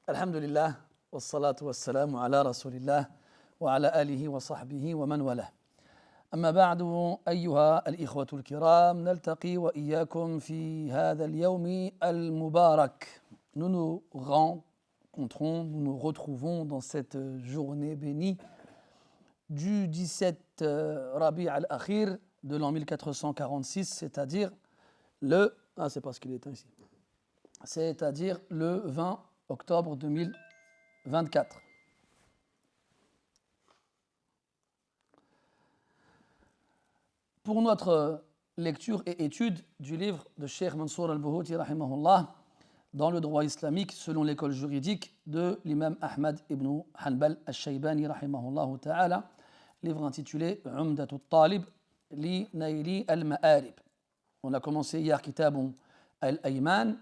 الحمد لله والصلاة والسلام على رسول الله وعلى آله وصحبه ومن والاه. أما بعد أيها الإخوة الكرام، نلتقي وإياكم في هذا اليوم المبارك. Nous nous rencontrons, nous nous retrouvons dans cette journée bénie du 17 Rabi' al-Akhir de l'an 1446, c'est-à-dire le... Ah, c'est parce qu'il est ici. C'est-à-dire le 20 octobre 2024. Pour notre lecture et étude du livre de Cheikh Mansour al-Buhouti, rahimahullah, dans le droit islamique selon l'école juridique de l'imam Ahmad ibn Hanbal al-Shaybani, rahimahullah ta'ala, livre intitulé Umdatut Talib li Naili al-Ma'arib. On a commencé hier Kitabun al-Ayman,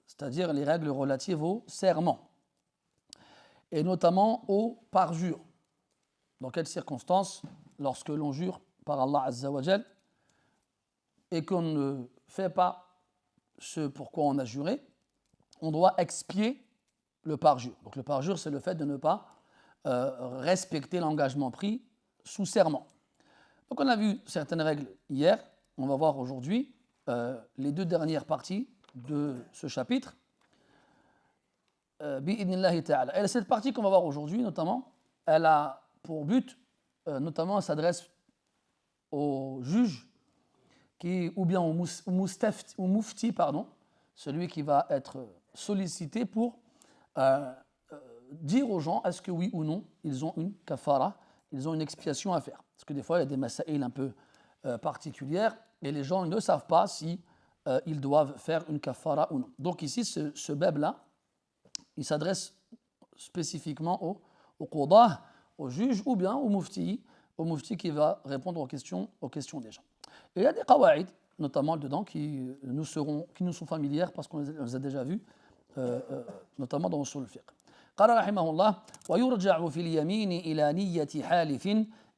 c'est-à-dire les règles relatives au serment, et notamment au parjure. Dans quelles circonstances, lorsque l'on jure par Allah Azza wa Jal et qu'on ne fait pas ce pourquoi on a juré, on doit expier le parjure. Donc le parjure, c'est le fait de ne pas respecter l'engagement pris sous serment. Donc on a vu certaines règles hier, on va voir aujourd'hui les deux dernières parties de ce chapitre. Bi'idnillahi ta'ala. Et cette partie qu'on va voir aujourd'hui, notamment, elle a pour but, notamment, elle s'adresse au juge ou bien au mufti, celui qui va être sollicité pour dire aux gens est-ce que oui ou non ils ont une kafara, ils ont une expiation à faire. Parce que des fois, il y a des masaïl un peu particulières et les gens ne savent pas si ils doivent faire une kafara ou non. Donc ici, ce bab-là, il s'adresse spécifiquement au qoudah, au juge ou bien au mufti qui va répondre aux questions des gens. Et il y a des qawaïd, notamment dedans, qui nous sont familières parce qu'on les a déjà vus, notamment dans Usul al-Fiqh. قال رحمه الله ويرجع في اليمين إلى نية حالف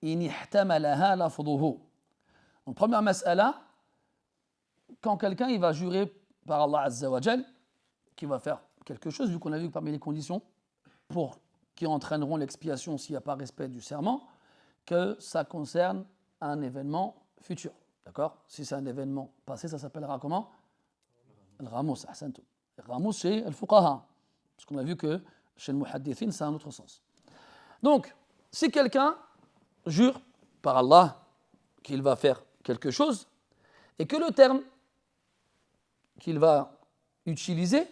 إن احتملها لفظه. Donc première mas'ala, quand quelqu'un il va jurer par Allah Azza wa Jal, qui va faire quelque chose, vu qu'on a vu que parmi les conditions qui entraîneront l'expiation s'il n'y a pas respect du serment, que ça concerne un événement futur. D'accord ? Si c'est un événement passé, ça s'appellera comment ? Al-Ghamus, ahsantum. Al-Ghamus, c'est Al-Fuqaha. Parce qu'on a vu que chez le Muhaddithin, ça a un autre sens. Donc, si quelqu'un jure par Allah qu'il va faire quelque chose, et que le terme qu'il va utiliser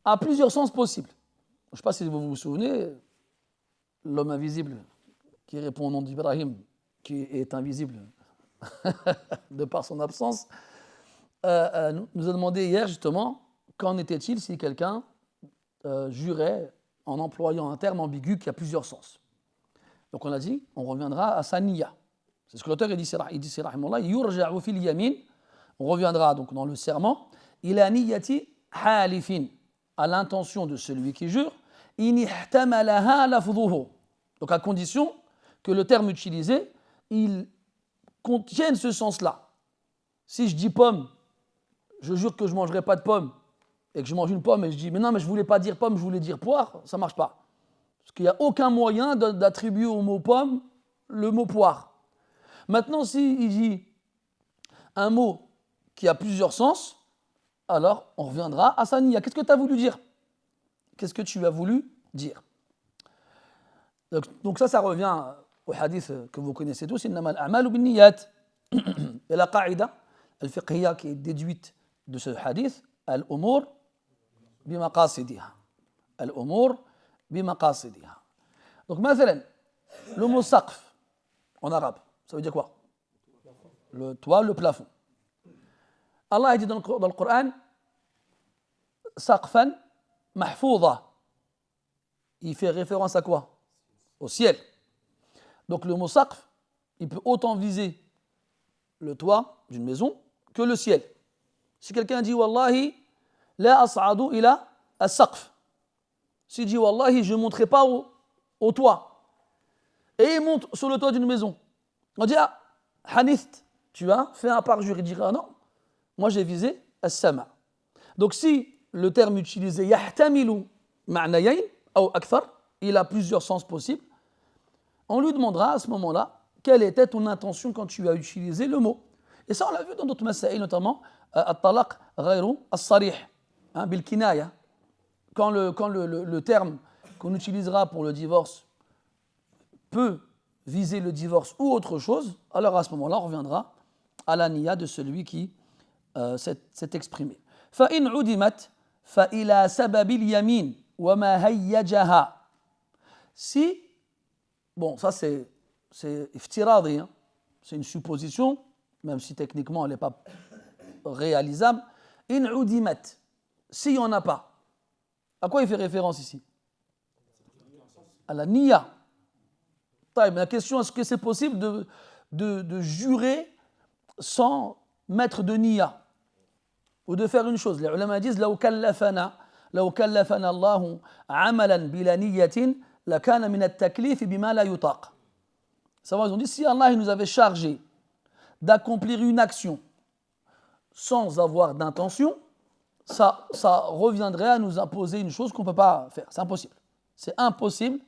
a plusieurs sens possibles. Je ne sais pas si vous vous souvenez, l'homme invisible qui répond au nom d'Ibrahim, qui est invisible de par son absence, nous a demandé hier justement qu'en était-il si quelqu'un jurait en employant un terme ambigu qui a plusieurs sens. Donc on a dit, on reviendra à sa niya. C'est ce que l'auteur dit, rahimahullah, yurja'u fil yamin, on reviendra donc dans le serment, ila niyati halifin, à l'intention de celui qui jure, in ihtamalaha lafdhuhu. Donc à condition que le terme utilisé, il contienne ce sens-là. Si je dis pomme, je jure que je ne mangerai pas de pomme, et que je mange une pomme et je dis mais non, mais je ne voulais pas dire pomme, je voulais dire poire, ça ne marche pas. Parce qu'il n'y a aucun moyen d'attribuer au mot pomme le mot poire. Maintenant, s'il dit un mot qui a plusieurs sens, alors on reviendra à sa niya. Qu'est-ce que tu as voulu dire ? Qu'est-ce que tu as voulu dire ? Donc ça revient au hadith que vous connaissez tous, innama al-a'malu bin-niyyat. Et la qa'ida al-fiqhiyya qui est déduite de ce hadith, al-umur bimaqasidiha. Al-umur bimaqasidiha. Donc, مثلا, le mot saqf en arabe, ça veut dire quoi ? Le toit, le plafond. Allah a dit dans le Coran, saqfan mahfouza. Il fait référence à quoi ? Au ciel. Donc le mot saqf, il peut autant viser le toit d'une maison que le ciel. Si quelqu'un dit wallahi la as'adu ila as-saqf, s'il dit wallahi je ne monterai pas au toit, et il monte sur le toit d'une maison, on dit ah hanith, tu as fait un parjure, il dira non, moi j'ai visé as-sama. Donc si le terme utilisé yahtamilu معنيين أو أكثر, il a plusieurs sens possibles, on lui demandera à ce moment-là quelle était ton intention quand tu as utilisé le mot. Et ça, on l'a vu dans d'autres masaïl, notamment الطلاق غير الصريح, بالكناية. Quand le terme qu'on utilisera pour le divorce peut viser le divorce ou autre chose, alors à ce moment-là, on reviendra à la niya de celui qui s'est exprimé. فإن عدمت فإلى سبب اليمين وما هيجها. Si, bon, ça c'est iftiradi, hein, c'est une supposition, même si techniquement elle n'est pas réalisable. In udimat, s'il n'y en a pas, à quoi il fait référence ici? À la niya. Mais la question, est-ce que c'est possible de jurer sans mettre de niya ou de faire une chose? Les ulama disent لو كلفنا الله عملا بلا نية لكان من التكليف بما لا يطاق. Ils ont dit, si Allah il nous avait chargé d'accomplir une action sans avoir d'intention, ça reviendrait à nous imposer une chose qu'on ne peut pas faire. C'est impossible. C'est impossible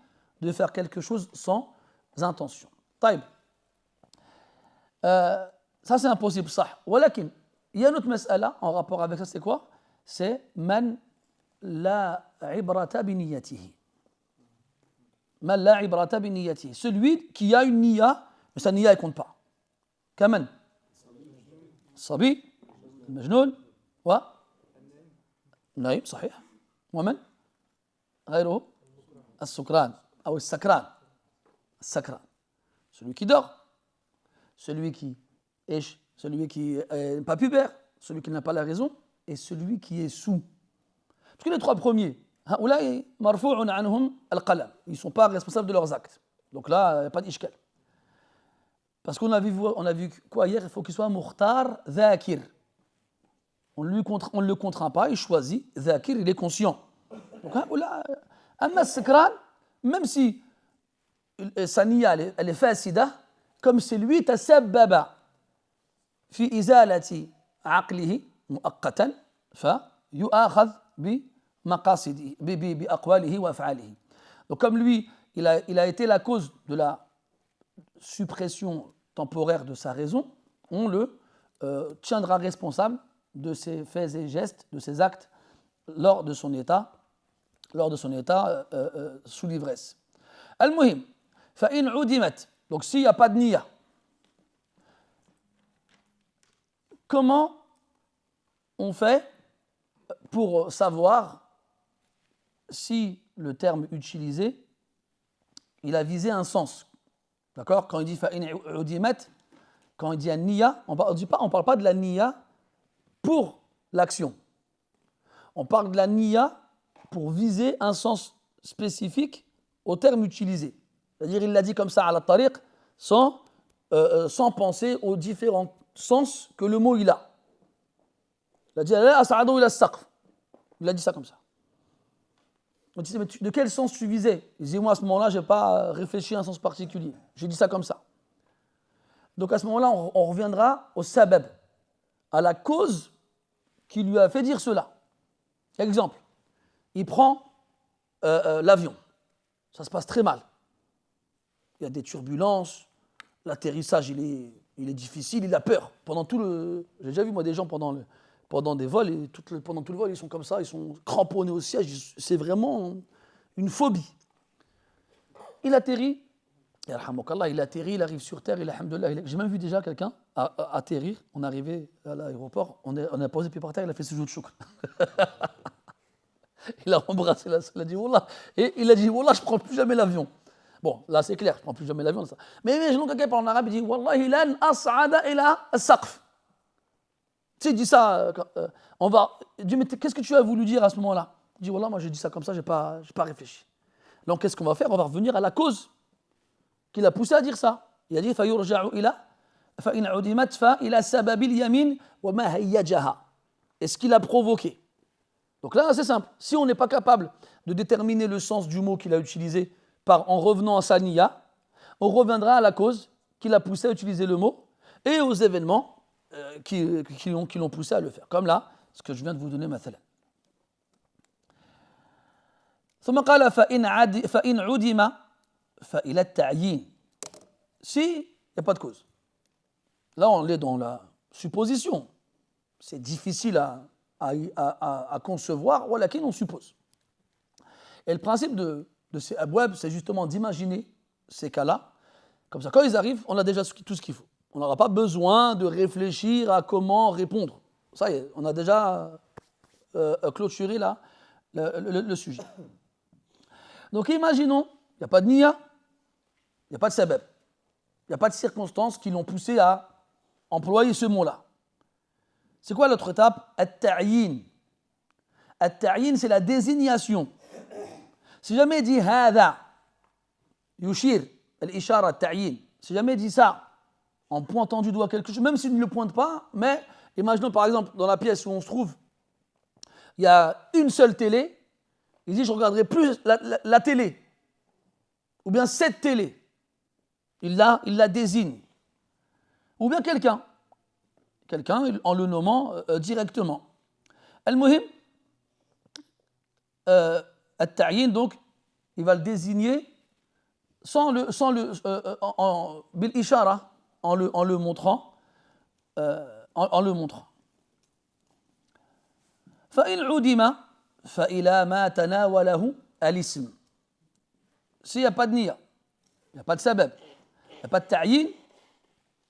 de faire quelque chose sans intention. طيب. Ça c'est impossible, صح. ولكن il y a une autre mas'ala en rapport avec ça, c'est quoi? C'est man la ibrata bi niyyatihi. Man la ibrata bi niyyatihi. Celui qui a une niyya, mais sa niyya ne compte pas. Kaman الصبي المجنون و نعم صحيح ومن غيره السكران أو السكران celui qui dort, celui qui n'est pas pubère, celui qui n'a pas la raison et celui qui est sous. Parce que les trois premiers, ils ne sont pas responsables de leurs actes. Donc là, il n'y a pas d'ishkal. Parce qu'on a vu quoi hier? Il faut qu'il soit mukhtar dhakir. On ne le contraint pas, il choisit. Dhakir, il est conscient. Donc là, amma sakran, même si sa niyya elle est fasida, comme c'est lui tasabbaba fi izalati aqlihi muaqqatan fa yu'akhadh bi maqasidihi bi aqwalihi wa af'alihi. Donc comme lui, il a été la cause de la suppression temporaire de sa raison, on le tiendra responsable de ses faits et gestes, de ses actes lors de son état sous l'ivresse. Al-Muhim, fa'in udimat, donc s'il n'y a pas de niyya, comment on fait pour savoir si le terme utilisé, il a visé un sens? D'accord? Quand il dit fa'in udimat, quand il dit un niyya, on ne parle pas de la niyya pour l'action. On parle de la niyya pour viser un sens spécifique au terme utilisé. C'est-à-dire, il l'a dit comme ça à la tariq, sans penser aux différents sens que le mot il a. Il a dit il a dit ça comme ça. On dit, mais de quel sens tu visais? Il dit, moi à ce moment-là, je n'ai pas réfléchi à un sens particulier. J'ai dit ça comme ça. Donc à ce moment-là, on reviendra au sabab, à la cause qui lui a fait dire cela. Exemple, il prend l'avion. Ça se passe très mal. Il y a des turbulences, l'atterrissage il est difficile, il a peur. J'ai déjà vu moi des gens pendant des vols, et pendant tout le vol, ils sont comme ça, ils sont cramponnés au siège, c'est vraiment une phobie. Il atterrit, il arrive sur terre, j'ai même vu déjà quelqu'un atterrir, on est arrivé à l'aéroport, on a posé pied par terre, il a fait ce jeu de chouk. Il a embrassé il a dit Wallah, et il a dit Wallah, je ne prends plus jamais l'avion. Bon, là c'est clair, je ne prends plus jamais l'avion. Mais imaginons quelqu'un parle en arabe, il dit Wallahi lan as'ada ila as-saqf. Tu sais, il dit ça, il dit, mais qu'est-ce que tu as voulu dire à ce moment-là? Il dit Wallah, moi j'ai dit ça comme ça, je n'ai pas réfléchi. Donc qu'est-ce qu'on va faire? On va revenir à la cause qui l'a poussé à dire ça. Il a dit فَيُرْجَعُ إِلَى فَإِنْ عُدِمَتْ فَإِلَى سَبَبِ الْيَمِينِ وَمَا هَيَّجَهَا. Et ce qu'il a provoqué. Donc là, c'est simple. Si on n'est pas capable de déterminer le sens du mot qu'il a utilisé en revenant à sa niyya, on reviendra à la cause qui l'a poussé à utiliser le mot et aux événements qui l'ont poussé à le faire. Comme là, ce que je viens de vous donner, mathalan. ثم قال فإن عدم فإلى التعيين. Si, il n'y a pas de cause. Là, on est dans la supposition. C'est difficile à concevoir, ou laquelle on suppose. Et le principe de ces abwab, c'est justement d'imaginer ces cas-là. Comme ça, quand ils arrivent, on a déjà tout ce qu'il faut. On n'aura pas besoin de réfléchir à comment répondre. Ça y est, on a déjà clôturé là, le sujet. Donc imaginons, il n'y a pas de niya, il n'y a pas de sabab, il n'y a pas de circonstances qui l'ont poussé à employer ce mot-là. C'est quoi l'autre étape? At-ta'yin. At-ta'yin, c'est la désignation. Si jamais il dit hada, yushir, al-ishara, at-ta'yin, si jamais il dit ça, en pointant du doigt quelque chose, même s'il ne le pointe pas, mais imaginons par exemple dans la pièce où on se trouve, il y a une seule télé, il dit je regarderai plus la télé, ou bien cette télé, il la désigne, ou bien quelqu'un en le nommant directement. Al-Muhim, At-Ta'yin, donc, il va le désigner bil-ishara, en le montrant. فإن عدم فإلى ما تناوله الاسم. S'il n'y a pas de niya, il n'y a pas de sabab, il n'y a pas de ta'yin, il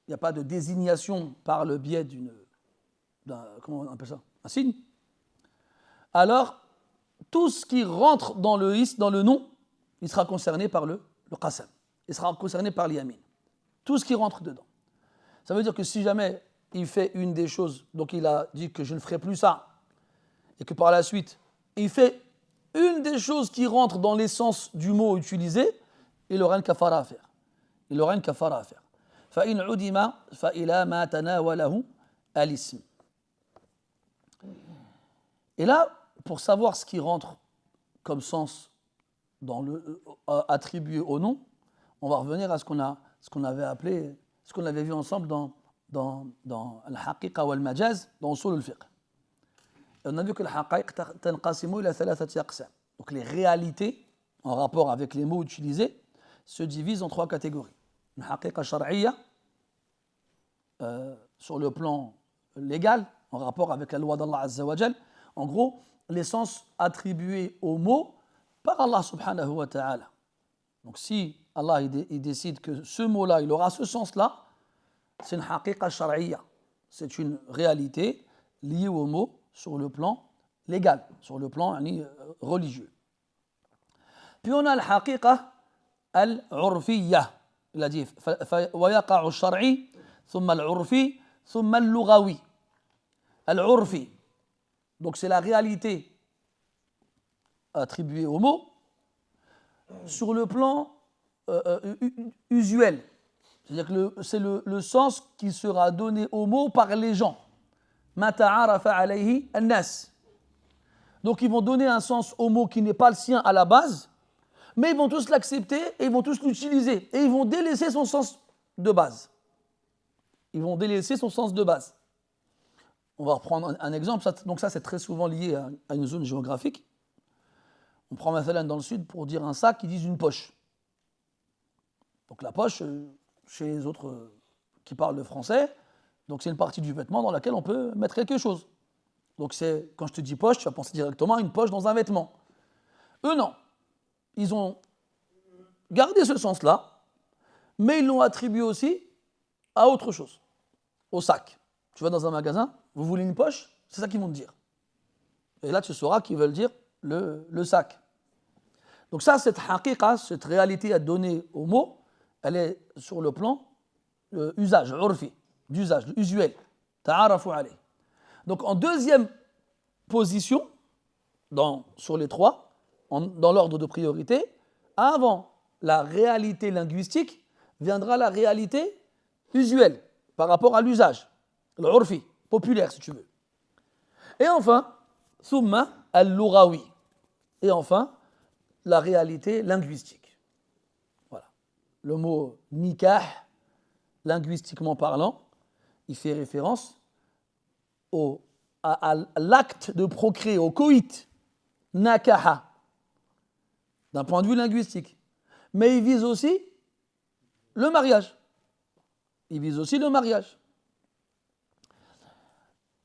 n'y a pas de désignation par le biais comment on appelle ça, un signe, alors tout ce qui rentre dans le nom, il sera concerné par le qasam, il sera concerné par l'yamin. Tout ce qui rentre dedans. Ça veut dire que si jamais il fait une des choses, donc il a dit que je ne ferai plus ça, et que par la suite, il fait une des choses qui rentre dans l'essence du mot utilisé, il aura une kafara à faire. Il aura une kafara à faire. فَإِنْ عُدِمَ فَإِلَى مَا تَنَاوَلَهُ الْإِسْمِ. Et là, pour savoir ce qui rentre comme sens attribué au nom, on va revenir à ce qu'on avait appelé, ce qu'on avait vu ensemble dans al-haqiqa wal majaz, dans usul al-fiqh. Et on a vu que al-haqa'iq tanqasimu ila thalathati aqsam. Donc les réalités en rapport avec les mots utilisés se divisent en trois catégories. Une haqiqa shar'iyya, sur le plan légal, en rapport avec la loi d'Allah Azza wa Jal. En gros, les sens attribués aux mots par Allah subhanahu wa ta'ala. Donc si Allah il décide que ce mot-là, il aura ce sens-là, c'est une haqiqa shar'iyya. C'est une réalité liée au mot sur le plan légal, sur le plan religieux. Puis on a la haqiqa al-urfiyya. Il a dit وَيَقَعُ الشَّرْعِي ثُمَّ الْعُرْفِي ثُمَّ اللُّغَوِي. Al-urfi. Donc c'est la réalité attribuée au mot sur le plan usuel. C'est-à-dire que c'est le sens qui sera donné au mot par les gens. مَا تَعَارَفَ عَلَيْهِ النَّاسِ. Donc ils vont donner un sens au mot qui n'est pas le sien à la base, mais ils vont tous l'accepter et ils vont tous l'utiliser. Et ils vont délaisser son sens de base. Ils vont délaisser son sens de base. On va reprendre un exemple. Donc ça, c'est très souvent lié à une zone géographique. On prend Mathalan dans le sud pour dire un sac, ils disent une poche. Donc la poche, chez les autres qui parlent le français, donc c'est une partie du vêtement dans laquelle on peut mettre quelque chose. Donc quand je te dis poche, tu vas penser directement à une poche dans un vêtement. Eux, non. Ils ont gardé ce sens-là, mais ils l'ont attribué aussi à autre chose, au sac. Tu vas dans un magasin, vous voulez une poche, c'est ça qu'ils vont te dire. Et là, tu sauras qu'ils veulent dire le sac. Donc ça, cette haqiqa, cette réalité à donner au mot, elle est sur le plan usage, urfi, d'usage, usuel. Ta'arafu alayh. Donc en deuxième position, sur les trois, dans l'ordre de priorité, avant la réalité linguistique, viendra la réalité usuelle, par rapport à l'usage, l'urfi, populaire si tu veux. Et enfin, thumma al-lughawi. Et enfin, la réalité linguistique. Voilà. Le mot nikah, linguistiquement parlant, il fait référence à l'acte de procréer, au coït, nakaha. d'un point de vue linguistique. Mais il vise aussi le mariage. Il vise aussi le mariage.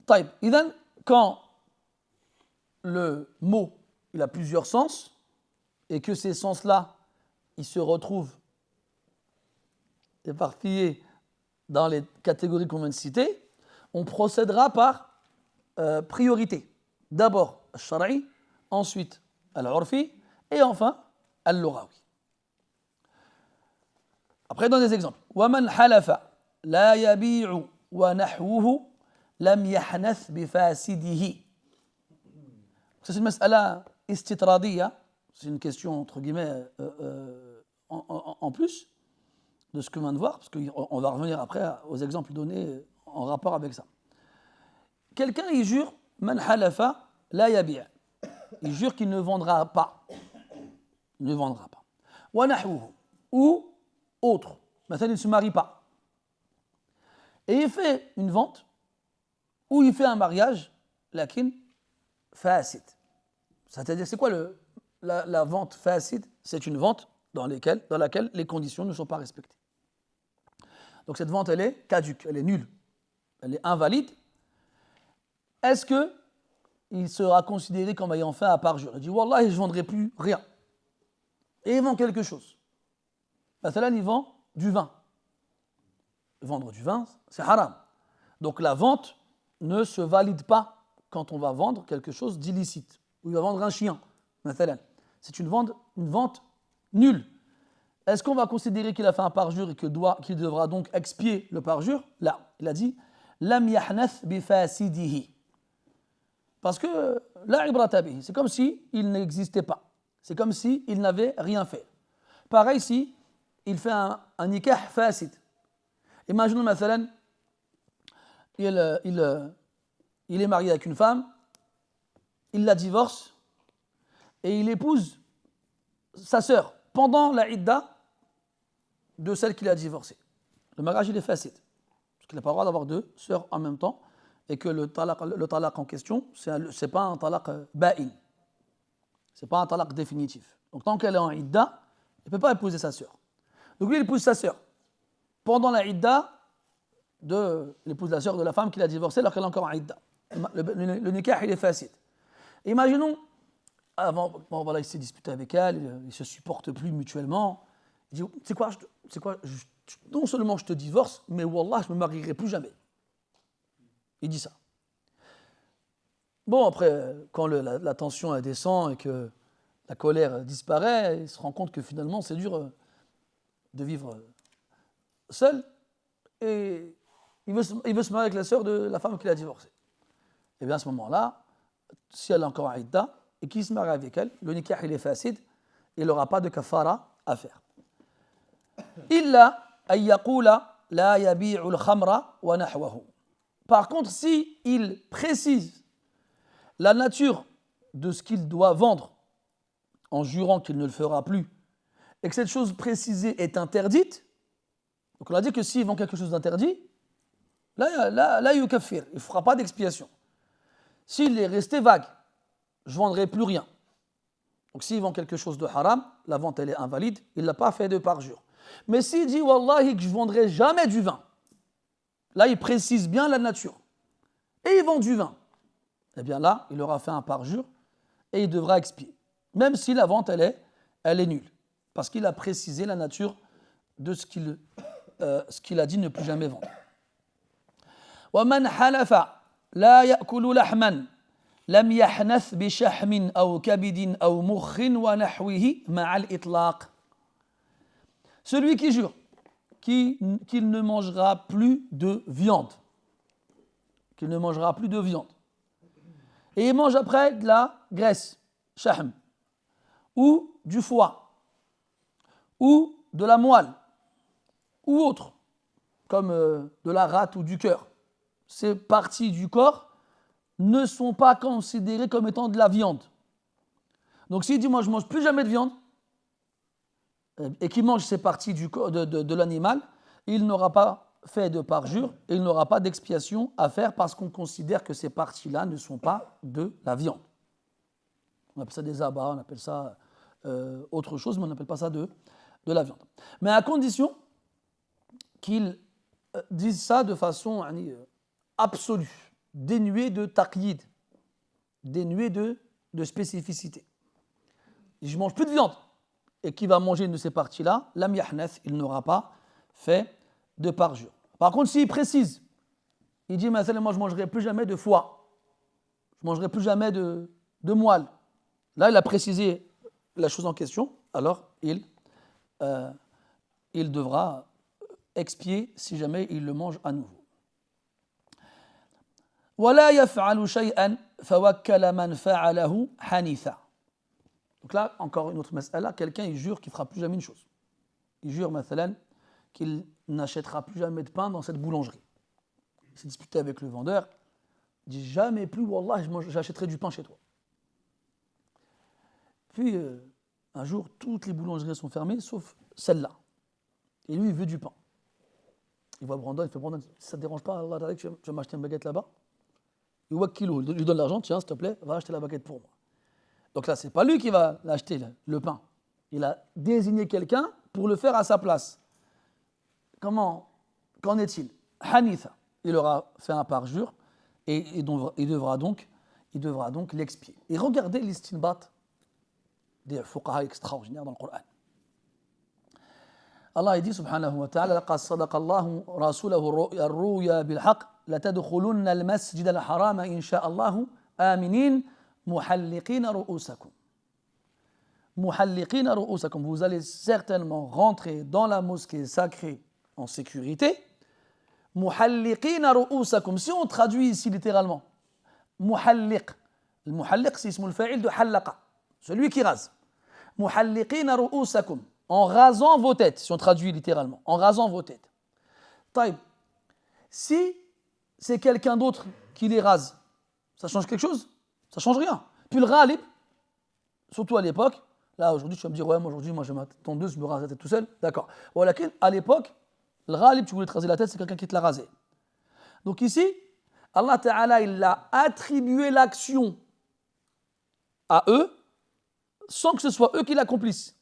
Taïb. Idhan, quand le mot il a plusieurs sens et que ces sens-là, ils se retrouvent éparpillés dans les catégories qu'on vient de citer, on procédera par priorité. D'abord, al-shar'i, ensuite, al-urfi, et enfin, al-lughawi. Après, dans des exemples. وَمَنْ حَلَفَ لَا يَبِيعُ وَنَحْوُهُ لَمْ يَحْنَثْ بِفَاسِدِهِ. Ça, c'est une mas'ala istitradiyya, c'est une question, entre guillemets, en plus de ce que l'on vient de voir, parce qu'on va revenir après aux exemples donnés en rapport avec ça. Quelqu'un, il jure, man halafa la yabi'. Il jure qu'il ne vendra pas. Il ne vendra pas. Wa nahwuhu. Ou autre. Maintenant, il ne se marie pas. Et il fait une vente, ou il fait un mariage, lakin fasid. C'est-à-dire, c'est quoi la vente fasid? C'est une vente dans laquelle les conditions ne sont pas respectées. Donc cette vente, elle est caduque, elle est nulle, elle est invalide. Est-ce qu'il sera considéré comme ayant fait un parjure? Il dit, Wallah, je ne vendrai plus rien. Et il vend quelque chose. Mathalan, il vend du vin. Vendre du vin, c'est haram. Donc la vente ne se valide pas quand on va vendre quelque chose d'illicite. Ou il va vendre un chien, mathalan. C'est une vente nulle. Est-ce qu'on va considérer qu'il a fait un parjure et qu'il devra donc expier le parjure? Là, il a dit Lam yahnath bifasidihi. Parce que la ibrata bihi, c'est comme s'il n'existait pas. C'est comme s'il n'avait rien fait. Pareil si il fait un nikah fasid. Imaginons, mathalan, il est marié avec une femme, il la divorce et il épouse sa sœur pendant la idda de celle qu'il a divorcée. Le mariage, il est facile. Parce qu'il n'a pas le droit d'avoir deux sœurs en même temps et que le talaq en question, c'est pas un talaq ba'in. C'est pas un talaq définitif. Donc tant qu'elle est en idda, il ne peut pas épouser sa sœur. Donc lui, il épouse sa sœur pendant la idda il épouse la sœur de la femme qu'il a divorcée alors qu'elle est encore en idda. Le nikah, il est facile. Imaginons, voilà, il s'est disputé avec elle, ils ne se supportent plus mutuellement. Il dit, c'est quoi, non seulement je te divorce, mais wallah, je ne me marierai plus jamais. Il dit ça. Bon, après, quand la tension elle descend et que la colère disparaît, il se rend compte que finalement, c'est dur de vivre seul. Et il veut se marier avec la sœur de la femme qu'il a divorcée. Et bien à ce moment-là, si elle est encore à idda et qu'il se marie avec elle, le nikah il est facile, il n'aura pas de kafara à faire. Illa an yaqula la yabi'u al-khamra wa nahwahu. Par contre, si il précise la nature de ce qu'il doit vendre en jurant qu'il ne le fera plus et que cette chose précisée est interdite, donc on a dit que s'il vend quelque chose d'interdit, là yukaffir, il ne fera pas d'expiation. S'il est resté vague, je ne vendrai plus rien. Donc s'il vend quelque chose de haram, la vente elle est invalide, il ne l'a pas fait de parjure. Mais s'il dit wallahi que je ne vendrai jamais du vin, là il précise bien la nature, et il vend du vin, eh bien là il aura fait un parjure et il devra expier. Même si la vente elle est nulle, parce qu'il a précisé la nature de ce qu'il a dit ne plus jamais vendre. وَمَنْ حَلَفَ لا يأكل لحما لم يحنث بشحم أو كبد أو مخ ونحوه مع الإطلاق. Celui qui jure qu'il ne mangera plus de viande, qu'il ne mangera plus de viande, et il mange après de la graisse, shahm, ou du foie, ou de la moelle, ou autre, comme de la rate ou du cœur. Ces parties du corps ne sont pas considérées comme étant de la viande. Donc s'il dit moi je ne mange plus jamais de viande et qu'il mange ces parties du corps de l'animal, il n'aura pas fait de parjure et il n'aura pas d'expiation à faire parce qu'on considère que ces parties-là ne sont pas de la viande. On appelle ça des abats, on appelle ça autre chose, mais on n'appelle pas ça de la viande. Mais à condition qu'ils disent ça de façon absolue, dénuée de taqyid, dénuée de spécificité. Je ne mange plus de viande. Et qui va manger une de ces parties-là, lam yahnath, il n'aura pas fait de parjure. Par contre, s'il précise, il dit, moi je ne mangerai plus jamais de foie, je ne mangerai plus jamais de moelle. Là, il a précisé la chose en question, alors il devra expier si jamais il le mange à nouveau. وَلَا يَفْعَلُ شَيْئًا فَوَكَّلَ مَنْ فَعَلَهُ حَنِيثًا. Donc là, encore une autre mas'ala, quelqu'un il jure qu'il ne fera plus jamais une chose. Il jure, mathalan, qu'il n'achètera plus jamais de pain dans cette boulangerie. Il s'est disputé avec le vendeur, il dit jamais plus, wallah, j'achèterai du pain chez toi. Puis, un jour, toutes les boulangeries sont fermées, sauf celle-là. Et lui, il veut du pain. Il voit Brandon, il fait Brandon, si ça ne te dérange pas, Allah, tu vas m'acheter une baguette là-bas. Il lui donne l'argent, tiens, s'il te plaît, va acheter la baguette pour moi. Donc là, ce n'est pas lui qui va l'acheter, le pain. Il a désigné quelqu'un pour le faire à sa place. Qu'en est-il? Hanitha, il aura fait un parjure et il devra donc l'expier. Et regardez l'istinbat des fuqaha extraordinaires dans le Coran. Allah dit subhanahu wa ta'ala laqad sadaqa Allahu rasulahu ar-ruya bil haqq la tadkhulunna al-masjid al-haram insha Allah aminin muhalliqina ru'usakum. Muhalliqina ru'usakum, vous allez certainement rentrer dans la mosquée sacrée en sécurité. Muhalliqina ru'usakum, si on traduit ici littéralement, muhalliq. Le muhalliq c'est ismul fa'il de hallaqa, celui qui rase. Muhalliqina ru'usakum, en rasant vos têtes, si on traduit littéralement, en rasant vos têtes. Taïb, si c'est quelqu'un d'autre qui les rase, ça change quelque chose? Ça ne change rien. Puis le ghalib, surtout à l'époque, là aujourd'hui tu vas me dire, ouais, aujourd'hui moi j'ai ma tondeuse, je me rase la tête tout seul, d'accord. Voilà, à l'époque, le ghalib, tu voulais te raser la tête, c'est quelqu'un qui te l'a rasé. Donc ici, Allah Ta'ala, il a attribué l'action à eux, sans que ce soit eux qui l'accomplissent.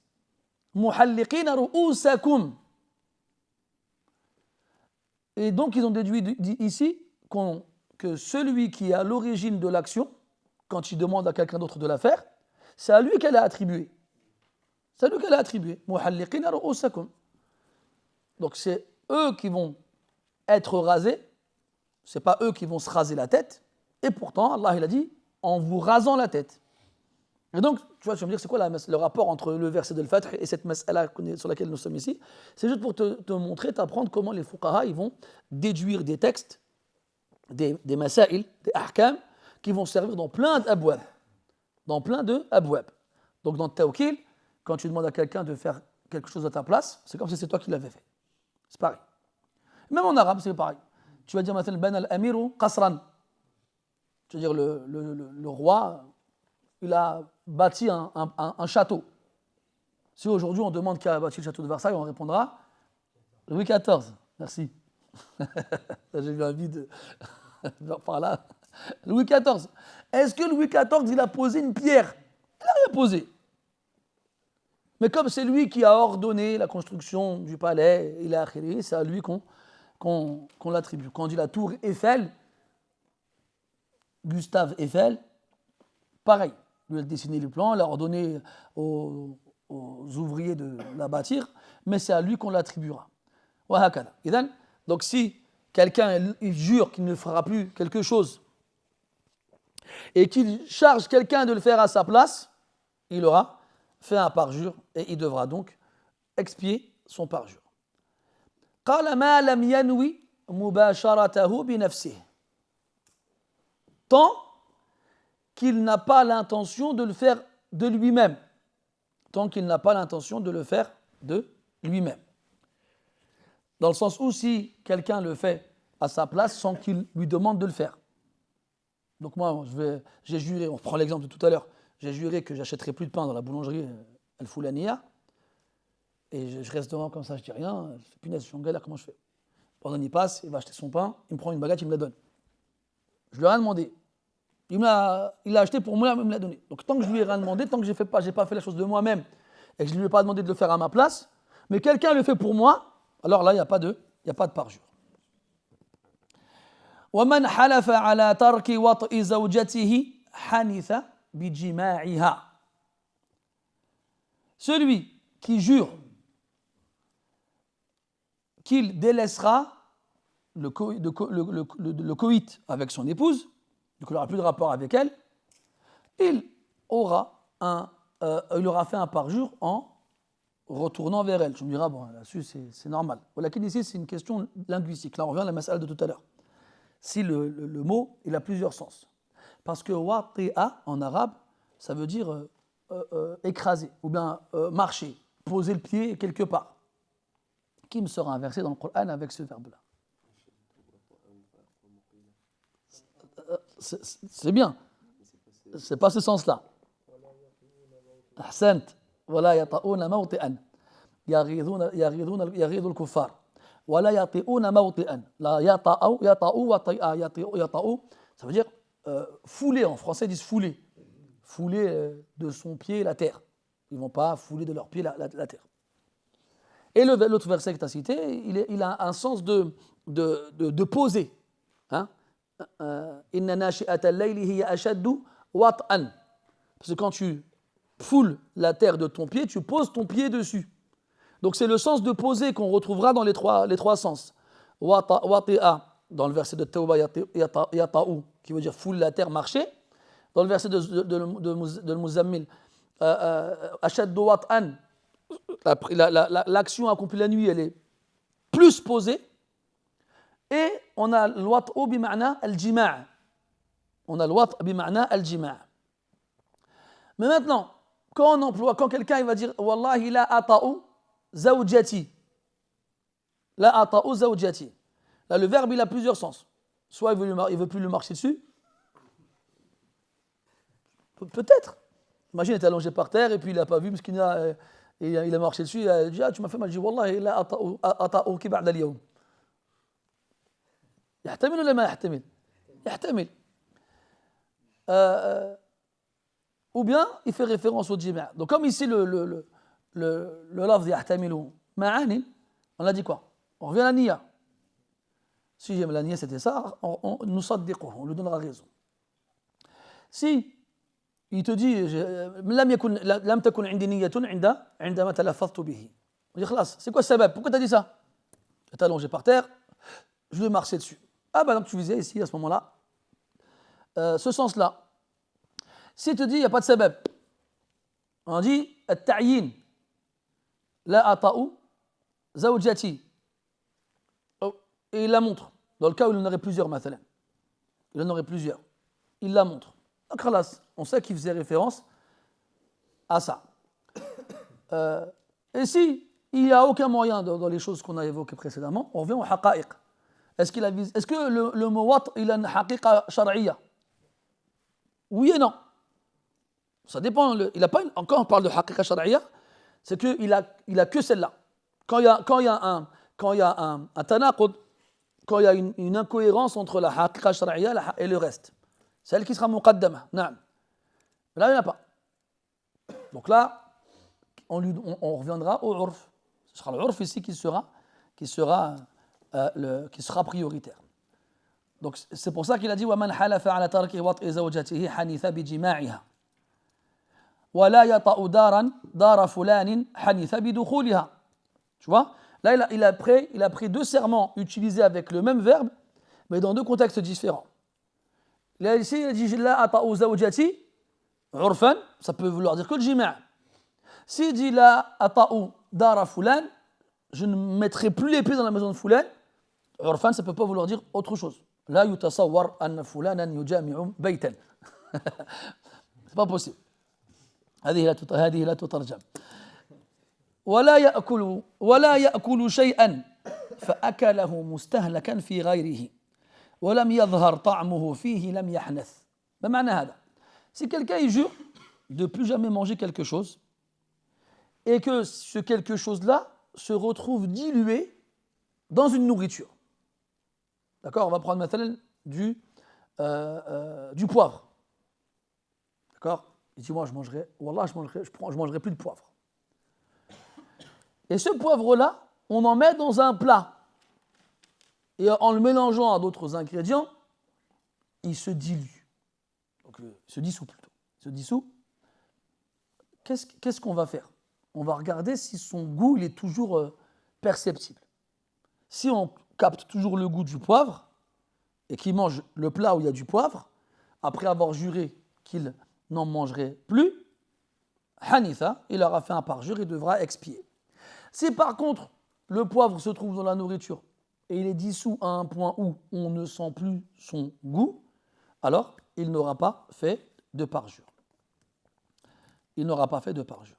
Muhalliqina ru'usakum. Et donc ils ont déduit ici que celui qui est à l'origine de l'action, quand il demande à quelqu'un d'autre de la faire, c'est à lui qu'elle a attribué. C'est à lui qu'elle a attribué. Muhalliqina ru'usakum. Donc c'est eux qui vont être rasés, c'est pas eux qui vont se raser la tête, et pourtant Allah il a dit en vous rasant la tête. Et donc, tu vas me dire, c'est quoi le rapport entre le verset de Al-Fath et cette mas'ala sur laquelle nous sommes ici? C'est juste pour te montrer, t'apprendre comment les fuqaha ils vont déduire des textes, des masail, des ahkam, qui vont servir dans plein d'abwab. Dans plein de abwab. Donc dans le tawkil, quand tu demandes à quelqu'un de faire quelque chose à ta place, c'est comme si c'est toi qui l'avais fait. C'est pareil. Même en arabe, c'est pareil. Tu vas dire, maintenant, ben al-amiru qasran. Tu vas dire, le roi, il a bâti un château. Si aujourd'hui on demande qui a bâti le château de Versailles, on répondra Louis XIV. Merci. J'ai vu un vide par là. Louis XIV. Est-ce que Louis XIV, il a posé une pierre? Il n'a rien posé. Mais comme c'est lui qui a ordonné la construction du palais, c'est à lui qu'on l'attribue. Quand on dit la tour Eiffel, Gustave Eiffel, pareil. Lui a dessiné le plan, il a ordonné aux ouvriers de la bâtir, mais c'est à lui qu'on l'attribuera. Donc si quelqu'un il jure qu'il ne fera plus quelque chose et qu'il charge quelqu'un de le faire à sa place, il aura fait un parjure et il devra donc expier son parjure. قال ما لم ينوي مباشرته بنفسه. Tant qu'il n'a pas l'intention de le faire de lui-même. Tant qu'il n'a pas l'intention de le faire de lui-même. Dans le sens où si quelqu'un le fait à sa place sans qu'il lui demande de le faire. Donc moi, j'ai juré, on prend l'exemple de tout à l'heure, j'ai juré que j'achèterai plus de pain dans la boulangerie Al-Foulaniya, et je reste devant comme ça, je dis rien, je fais punaise, je suis en galère, comment je fais? Pendant il passe, il va acheter son pain, il me prend une baguette, il me la donne. Je lui ai rien demandé. Il l'a acheté pour moi, il me l'a donné. Donc tant que je lui ai rien demandé, tant que j'ai pas fait la chose de moi-même et que je ne lui ai pas demandé de le faire à ma place, mais quelqu'un le fait pour moi, alors là, il n'y a pas de parjure. ومن حلف على ترك وطئ زوجته حنث بجماعها. Celui qui jure qu'il délaissera le coït avec son épouse, donc il n'aura plus de rapport avec elle, il aura fait un parjure en retournant vers elle. Tu me diras, bon, là-dessus, c'est normal. Voilà, ici, c'est une question linguistique. Là, on revient à la mas'ala de tout à l'heure. Si le mot, il a plusieurs sens. Parce que wati'a, en arabe, ça veut dire écraser, ou bien marcher, poser le pied quelque part. Qui me sera inversé dans le Coran avec ce verbe-là? C'est bien. C'est pas ce sens-là. Ahsant. ولا يطؤون موطئا يغيظ الكفار ولا يطئون موطئا لا يطأ ça veut dire fouler, en français ils disent fouler de son pied la terre. Ils ne vont pas fouler de leur pied la terre. Et l'autre verset que tu as cité, il a un sens de poser. Inna nashi'ata al-layli hiya ashaddu wat'an. Parce que quand tu foules la terre de ton pied, tu poses ton pied dessus. Donc c'est le sens de poser qu'on retrouvera dans les trois sens. Wati'a, dans le verset de Tawba, yata'u, qui veut dire foule la terre, marcher. Dans le verset de Muzammil, ashaddu wat'an, l'action accomplie la nuit, elle est plus posée. Et on a l'wat'u bima'na al-jima'. On a l'wat'u bima'na al-jima'. Mais maintenant, quand quelqu'un il va dire Wallahi la ata'u zawjati. La ata'u zawjati. Là, le verbe, il a plusieurs sens. Soit il veut plus lui marcher dessus. Peut-être. Imagine, il est allongé par terre et puis il n'a pas vu, parce qu'il a marché dessus. Il a dit tu m'as fait mal. Je dis Wallahi la ata'u ki ba'da al-yawm. يحتمل ولا ما يحتمل؟ يحتمل. Ou bien il fait référence au jima'. Donc comme ici le lafz yahtamilu ma'ani, on a dit quoi? On revient à la niya. Si j'aime la niya c'était ça, nous saddiquhu, on lui donnera raison. Si il te dit لم تكن عندي نية عندما تلفظت به. On dit خلاص, c'est quoi le sabab? Pourquoi tu as dit ça? Tu es allongé par terre, je vais marcher dessus. Ah ben donc tu visais ici à ce moment-là ce sens-là. Si te dit il n'y a pas de sabab, on dit at-ta'yin la ata'u zawjati. Et il la montre. Dans le cas où il en aurait plusieurs, mathalan. Il en aurait plusieurs. Il la montre. Donc khalas, on sait qu'il faisait référence à ça. Et si il n'y a aucun moyen dans les choses qu'on a évoquées précédemment, on revient au haqa'iq. Est-ce que le mot wat il a une haqiqa shar'iyya? Oui et non. Ça dépend. Il a pas quand on parle de haqiqa shar'iyya, c'est qu'il a que celle-là. Quand il y a un tanaqud, quand il y a une incohérence entre la haqiqa shar'iyya et le reste, celle qui sera muqaddama. Na'am. Là, il n'y en a pas. Donc là, on reviendra au urf. Ce sera le urf ici qui sera prioritaire. Donc c'est pour ça qu'il a dit وَمَنْ حَلَفَ عَلَى تَرْكِ وَطْءِ زَوْجَتِهِ حَنِثَ بِجِمَاعِهَا وَلَا يَطَأُ دَارَ فُلَانٍ حَنِثَ بِدُخُولِهَا. Tu vois, là il a pris deux serments utilisés avec le même verbe mais dans deux contextes différents. Là ici il a dit لَا أَطَأُ زَوْجَتِي عُرْفًا, ça peut vouloir dire que le jima'. S'il dit لَا أَطَأُ دَارَ فُلَانٍ, je ne mettrai plus les pieds dans la maison de Foulan, urfan, ça ne peut pas vouloir dire autre chose. La yutasawwar anna fulanan yujami'u baytan. C'est pas possible. هذه لا تترجم. ولا يأكل شيئا فأكله مستهلكا في غيره ولم يظهر طعمه فيه لم يحنث. ما معنى هذا؟ Si quelqu'un il jure de plus jamais manger quelque chose et que ce quelque chose-là se retrouve dilué dans une nourriture. D'accord, on va prendre maintenant du poivre. D'accord? Il dit, moi, Wallah, je mangerai plus de poivre. Et ce poivre-là, on en met dans un plat. Et en le mélangeant à d'autres ingrédients, il se dilue. Donc, il se dissout plutôt. Il se dissout. Qu'est-ce qu'on va faire? On va regarder si son goût il est toujours perceptible. Si on capte toujours le goût du poivre et qu'il mange le plat où il y a du poivre, après avoir juré qu'il n'en mangerait plus, Hanitha, il aura fait un parjure et devra expier. Si par contre le poivre se trouve dans la nourriture et il est dissous à un point où on ne sent plus son goût, alors il n'aura pas fait de parjure. Il n'aura pas fait de parjure.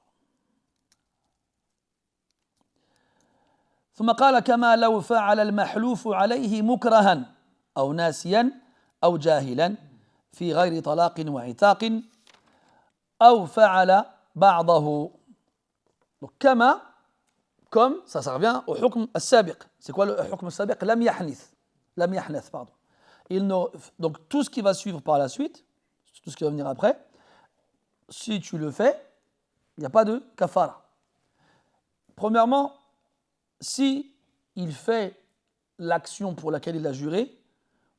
ثم قال كما لو فعل المحلوف عليه مكرها أو ناسيا أو جاهلا في غير طلاق وعتاق أو فعل بعضه. Donc كما comme ça revient au hukm al-sabiq. C'est quoi le hukm al-sabiq? Lam yahnith, pardon. Donc tout ce qui va suivre par la suite, tout ce qui va venir après, si tu le fais, il n'y a pas de kafara. Premièrement, si il fait l'action pour laquelle il a juré,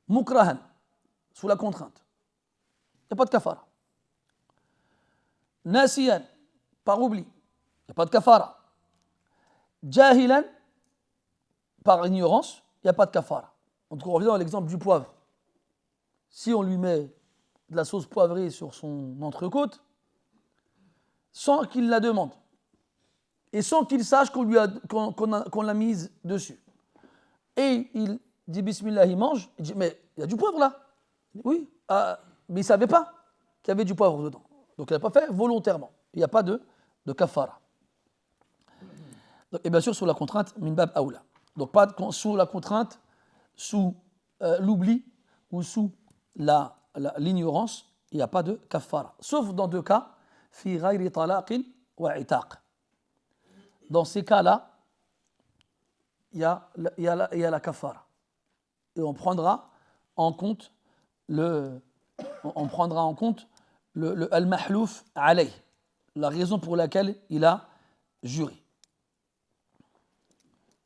mukrahan, sous la contrainte, il n'y a pas de kafara. Nasiyan, par oubli, il n'y a pas de kafara. Jahilan, par ignorance, il n'y a pas de kafara. Donc on revient dans l'exemple du poivre. Si on lui met de la sauce poivrée sur son entrecôte, sans qu'il la demande, et sans qu'il sache qu'on l'a mise dessus, et il dit Bismillah, il mange, il dit mais il y a du poivre là. Oui, mais il ne savait pas qu'il y avait du poivre dedans. Donc il n'a pas fait volontairement. Il n'y a pas de kafara. Et bien sûr, sous la contrainte, min bab aoula. Donc pas sous la contrainte, sous l'oubli ou sous l'ignorance, il n'y a pas de kafara. Sauf dans deux cas, fi ghayri talaqin wa itaq. Dans ces cas-là, il y a la kafara. Et on prendra en compte le al-mahlouf alayh, la raison pour laquelle il a juré.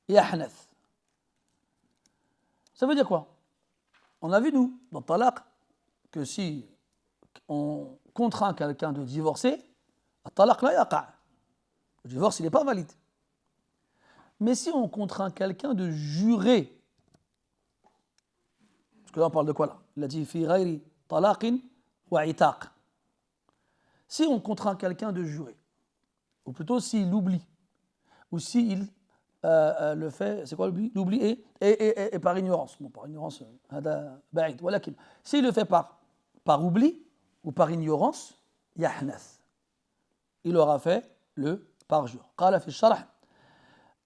Yahnath. Ça veut dire quoi? On a vu, nous, dans Talaq, que si on contraint quelqu'un de divorcer, Talaq la yaqa'. Le divorce, il n'est pas valide. Mais si on contraint quelqu'un de jurer, parce que là, on parle de quoi là? Il a dit fi ghayri talaqin wa itaq. Si on contraint quelqu'un de jurer, ou plutôt s'il oublie, ou s'il le fait, c'est quoi l'oubli? L'oubli et par ignorance. Bon, par ignorance, s'il le fait par oubli ou par ignorance, yahnath. Il aura fait le parjure. قال في الشرح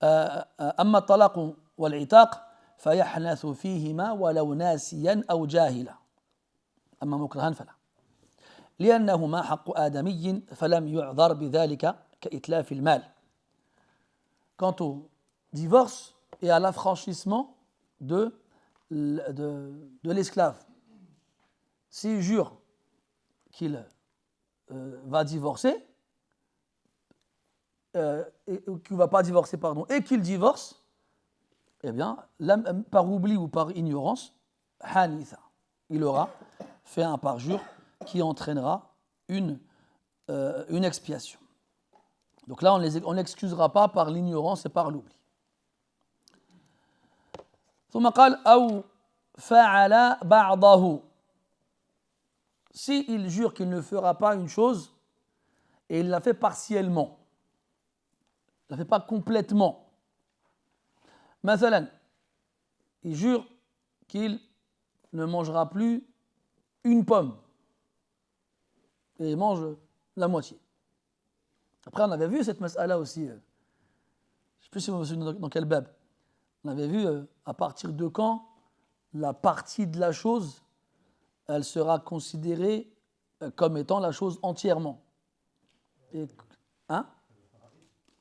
أما الطلاق والعتاق فيحنث فيهما ولو ناسيا أو جاهلا أما مكرها فلا لأنهما حق آدمي فلم يعذر بذلك كإتلاف المال. Quant au divorce et à l'affranchissement de l'esclave, s'il jure qu'il va divorcer, qu'il ne va pas divorcer, pardon, et qu'il divorce, eh bien, par oubli ou par ignorance, hanitha, il aura fait un parjure qui entraînera une expiation. Donc là, on n'excusera pas par l'ignorance et par l'oubli. ثم قال أو فعل بعضه. S'il jure qu'il ne fera pas une chose et il l'a fait partiellement, il ne la fait pas complètement. Mathalan, il jure qu'il ne mangera plus une pomme et il mange la moitié. Après, on avait vu cette mas'ala aussi, je ne sais plus si vous vous souvenez dans quel bab. On avait vu à partir de quand la partie de la chose, elle sera considérée comme étant la chose entièrement. Hein?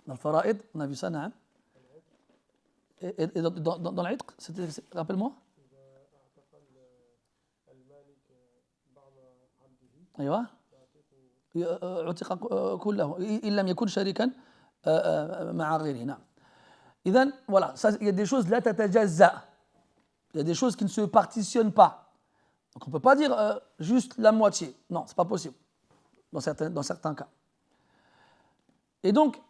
Dans le fara'id, on a vu ça, na'am. Et dans l'itq, rappelle-moi. أيوة. عتق كله إن لم يكن شريكا مع غيره. نعم. إذن voilà, ça, il y a des choses لا تتجزأ. Il y a des choses qui ne se partitionnent pas. Donc on ne peut pas dire juste la moitié. Non, ce n'est pas possible dans certains cas. Et donc,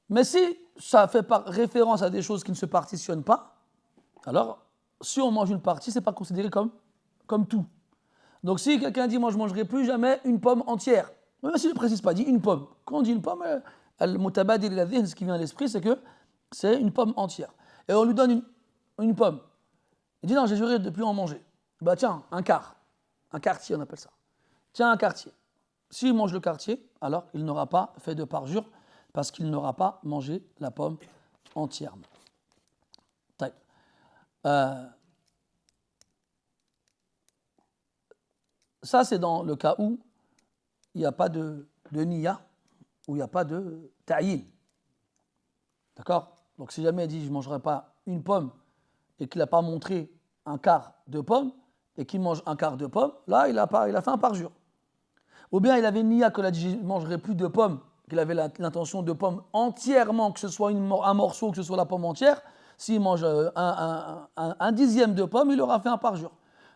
mais si ça fait référence à des choses qui ne se partitionnent pas, alors si on mange une partie, ce n'est pas considéré comme tout. Donc si quelqu'un dit moi je ne mangerai plus jamais une pomme entière, même s'il ne précise pas, dit une pomme. Quand on dit une pomme, ce qui vient à l'esprit, c'est que c'est une pomme entière. Et on lui donne une pomme. Il dit non, j'ai juré de ne plus en manger. Bah tiens, un quartier on appelle ça. Tiens, un quartier. S'il mange le quartier, alors il n'aura pas fait de parjure parce qu'il n'aura pas mangé la pomme entièrement. Ça, c'est dans le cas où il n'y a pas de niya, où il n'y a pas de ta'yin. D'accord? Donc si jamais il dit je ne mangerai pas une pomme et qu'il n'a pas montré un quart de pomme et qu'il mange un quart de pomme, là il a fait un parjure. Ou bien il avait une niya qu'il a dit je ne mangerai plus de pommes, qu'il avait l'intention de pomme entièrement, que ce soit un morceau, que ce soit la pomme entière. S'il mange un dixième de pomme, il aura fait un parjure.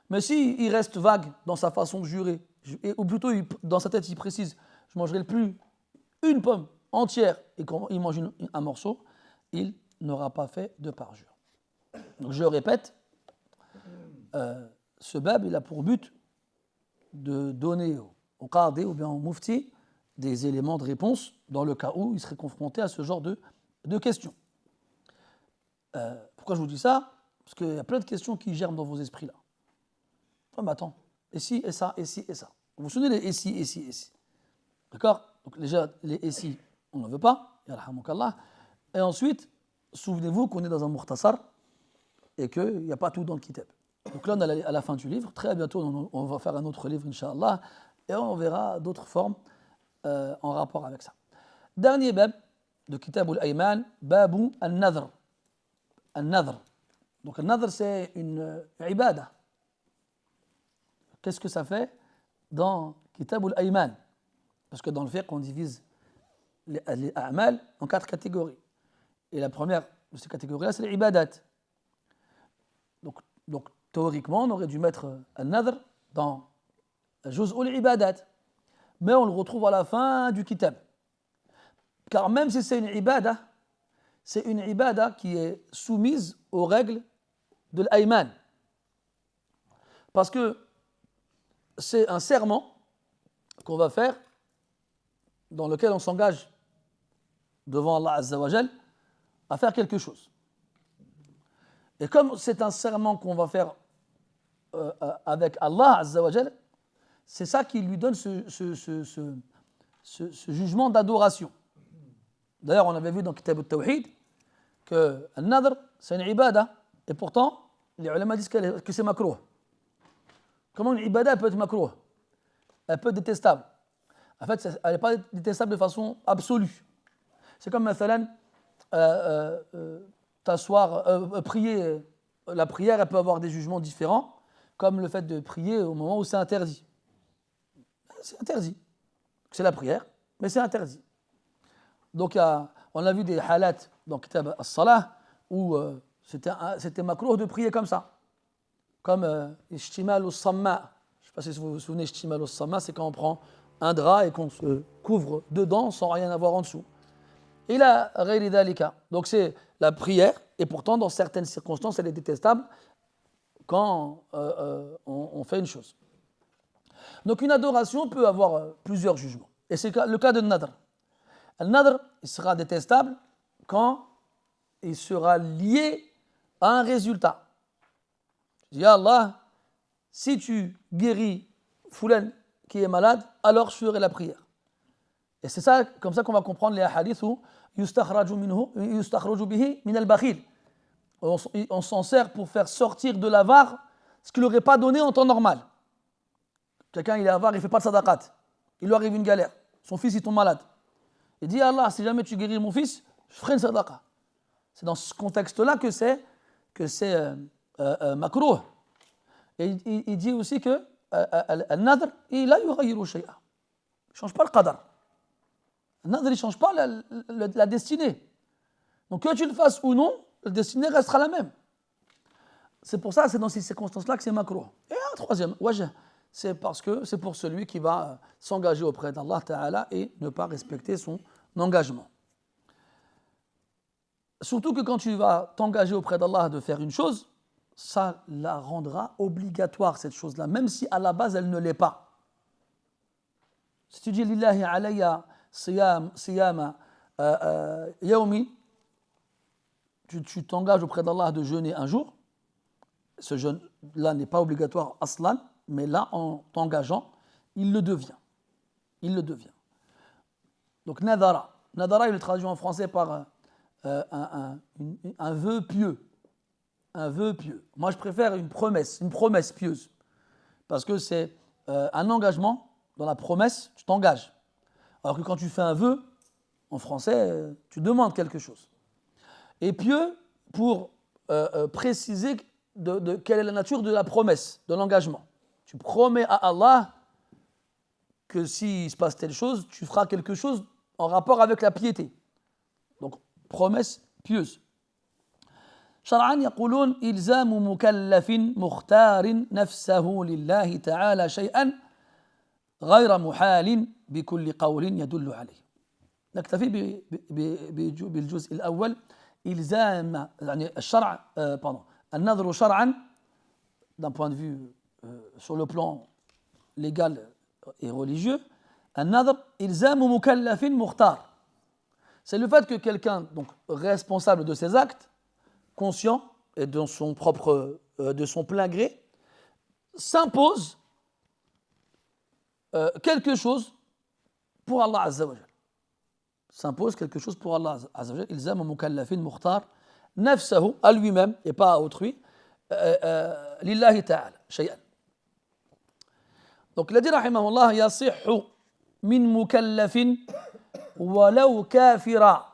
Mais s'il reste vague dans sa façon de jurer, ou plutôt dans sa tête il précise je ne mangerai plus une pomme entière et qu'il mange un morceau, il n'aura pas fait de parjure. Donc je répète, ce bab il a pour but de donner au qadi ou bien au mufti des éléments de réponse dans le cas où il serait confronté à ce genre de questions. Pourquoi je vous dis ça? Parce qu'il y a plein de questions qui germent dans vos esprits là. Oh, mais attends, et si, et ça, et si, et ça. Vous vous souvenez des et si, et si, et si. D'accord? Donc déjà, les et si, on n'en veut pas, yarhamukallah. Et ensuite, souvenez-vous qu'on est dans un mukhtasar et qu'il n'y a pas tout dans le kitab. Donc là, on est à la fin du livre. Très bientôt, on va faire un autre livre, Inch'Allah, et on verra d'autres formes en rapport avec ça. Dernier bab de Kitab al-Ayman, Babu al-Nadr. Al-Nadr. Donc al-Nadr, c'est une ibada. Qu'est-ce que ça fait dans Kitab al-Ayman? Parce que dans le fiqh, on divise les a'mal en 4 catégories. Et la première de ces catégories-là, c'est les ibadat. Donc théoriquement, on aurait dû mettre al-Nadr dans Juz'ul ibadat. Mais on le retrouve à la fin du kitab. Car même si c'est une ibada qui est soumise aux règles de l'Ayman. Parce que c'est un serment qu'on va faire dans lequel on s'engage devant Allah Azza wa Jal à faire quelque chose. Et comme c'est un serment qu'on va faire avec Allah Azza wa Jal, c'est ça qui lui donne ce jugement d'adoration. D'ailleurs, on avait vu dans Kitab al-Tawhid que al-Nadr, c'est une ibada, et pourtant, les ulama disent que c'est makrouh. Comment une ibada peut être makrouh? Elle peut être détestable. En fait, elle n'est pas détestable de façon absolue. C'est comme, mathalan, t'asseoir, prier. La prière, elle peut avoir des jugements différents, comme le fait de prier au moment où c'est interdit. C'est interdit. C'est la prière, mais c'est interdit. Donc, on a vu des halats dans Kitab al-Salah où c'était makrouh de prier comme ça. Comme Ishtimal al-Samma. Je ne sais pas si vous vous souvenez, Ishtimal al-Samma, c'est quand on prend un drap et qu'on se couvre dedans sans rien avoir en dessous. Et là, ghayri dhalika. Donc c'est la prière, et pourtant dans certaines circonstances, elle est détestable quand on fait une chose. Donc une adoration peut avoir plusieurs jugements. Et c'est le cas de Nadr. Le Nadr, il sera détestable quand il sera lié à un résultat. Je dis, Allah, si tu guéris Foulen qui est malade, alors je ferai la prière. Et c'est ça, comme ça qu'on va comprendre les hadiths où yustakhraju bihi min al-bakhil. On s'en sert pour faire sortir de l'avare ce qu'il n'aurait pas donné en temps normal. Quelqu'un il est avare, il ne fait pas de sadaqat. Il lui arrive une galère. Son fils il tombe malade. Il dit Allah, si jamais tu guéris mon fils, je ferai une sadaqa. C'est dans ce contexte-là que c'est makrouh. Et il dit aussi que النذر لا يغير شيئا. Il ne change pas le qadar. Le nadr, il ne change pas la destinée. Donc que tu le fasses ou non, la destinée restera la même. C'est pour ça, c'est dans ces circonstances-là que c'est makrouh. Et un troisième wajh, c'est parce que c'est pour celui qui va s'engager auprès d'Allah Ta'ala et ne pas respecter son engagement. Surtout que quand tu vas t'engager auprès d'Allah de faire une chose, ça la rendra obligatoire, cette chose-là, même si à la base elle ne l'est pas. Si tu dis Lillahi alayya siyama yawmi, tu t'engages auprès d'Allah de jeûner un jour, ce jeûne-là n'est pas obligatoire aslan, mais là, en t'engageant, il le devient. Il le devient. Donc, nadara. Nadara, il est traduit en français par un vœu pieux. Un vœu pieux. Moi, je préfère une promesse pieuse. Parce que c'est un engagement. Dans la promesse, tu t'engages. Alors que quand tu fais un vœu, en français, tu demandes quelque chose. Et pieux, pour préciser quelle est la nature de la promesse, de l'engagement. Tu promets à Allah que s'il se passe telle chose, tu feras quelque chose en rapport avec la piété. Donc, promesse pieuse. شرعاً يقولون إلزام مكلف مختار نفسه لله تعالى شيئاً غير محال بكل قول يدل عليه. نكتفي بالجزء الأول. إلزام يعني الشرع النذر شرعاً d'un point de vue sur le plan légal et religieux. النذر إلزام مكلف مختار. C'est le fait que quelqu'un, donc responsable de ses actes, conscient et de son plein gré, s'impose quelque chose pour Allah Azza wa Jal. S'impose quelque chose pour Allah Azza wa Jal. إلزام مكلف مختار نفسه à lui-même et pas à autrui لله تعالى شيئا. Donc il a dit rahimahullah يصح من مكلف ولو كافرا.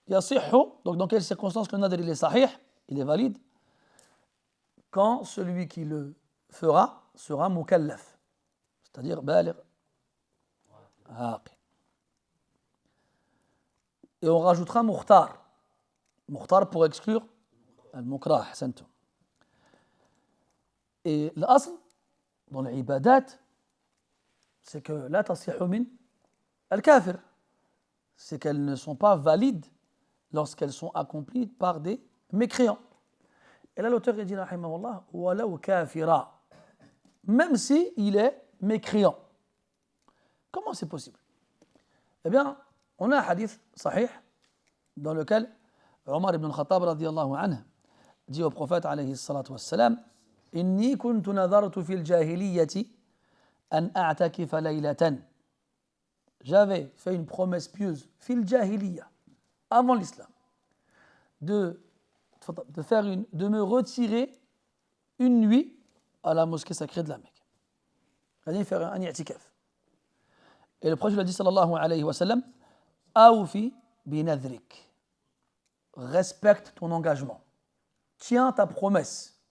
يصح, donc dans quelles circonstances le nadr il est sahih, il est valide, quand celui qui le fera sera mukallaf, c'est-à-dire baligh aqil. Et on rajoutera mukhtar pour exclure al-mukrah, ahsantum. Et l'asl dans les ibadat, c'est que la tasihhu min al-kafir, c'est qu'elles ne sont pas valides lorsqu'elles sont accomplies par des mécréants. Et là, l'auteur dit, rahimahullah, walaw kafira, même si il est mécréant. Comment c'est possible? Eh bien, on a un hadith sahih dans lequel Omar ibn al-Khattab radiyallahu anhu dit au prophète alayhi salatu wassalam, inni kuntu nadartu fil jahiliyyati an a'takifa laylatan. J'avais fait une promesse pieuse fil jahiliyya, avant l'islam, de me retirer une nuit à la mosquée sacrée de la Mecque. C'est-à-dire faire un i'tikaf. Et le prophète lui a dit sallallahu alayhi wa sallam, awfi binadhrik, respecte ton engagement, tiens ta promesse.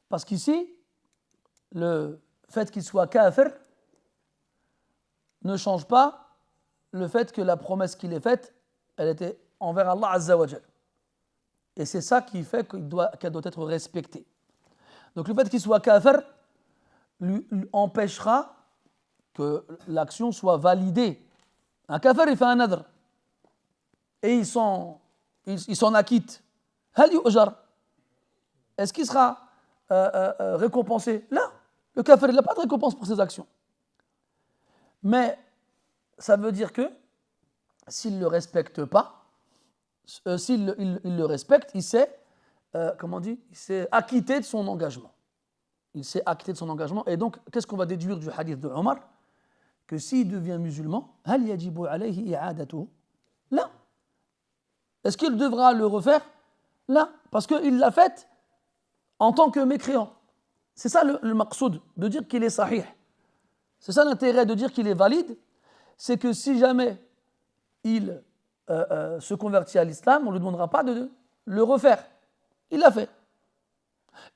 Parce qu'ici, le fait qu'il soit kafir ne change pas le fait que la promesse qu'il ait faite, elle était envers Allah Azza wa Jal. Et c'est ça qui fait qu'elle doit être respectée. Donc le fait qu'il soit kafir lui empêchera que l'action soit validée. Un kafir, il fait un nadr et il s'en acquitte. Hal yu'jar. Est-ce qu'il sera récompensé? Là, le kafir, il n'a pas de récompense pour ses actions. Mais ça veut dire que s'il ne le respecte pas, s'il le respecte, il s'est, il s'est acquitté de son engagement. Il s'est acquitté de son engagement. Et donc, qu'est-ce qu'on va déduire du hadith de Omar? Que s'il devient musulman, hal yajibu alayhi i'adatuhu? Là. Est-ce qu'il devra le refaire? Là. Parce qu'il l'a fait en tant que mécréant. C'est ça le maqsoud, de dire qu'il est sahih. C'est ça l'intérêt de dire qu'il est valide, c'est que si jamais il se convertit à l'islam, on ne lui demandera pas de le refaire. Il l'a fait.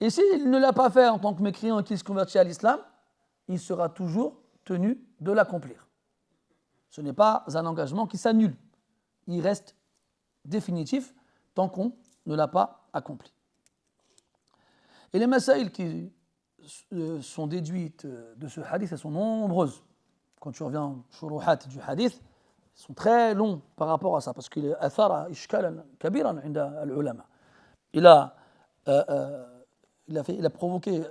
Et s'il ne l'a pas fait en tant que mécréant et qu'il se convertit à l'islam, il sera toujours tenu de l'accomplir. Ce n'est pas un engagement qui s'annule. Il reste définitif tant qu'on ne l'a pas accompli. Et les masaïl qui sont déduites de ce hadith, elles sont nombreuses. Quand tu reviens au shuruhat du hadith, ils sont très longs par rapport à ça, parce qu'il athara ishkalan kabiran inda al-ulama. Il a provoqué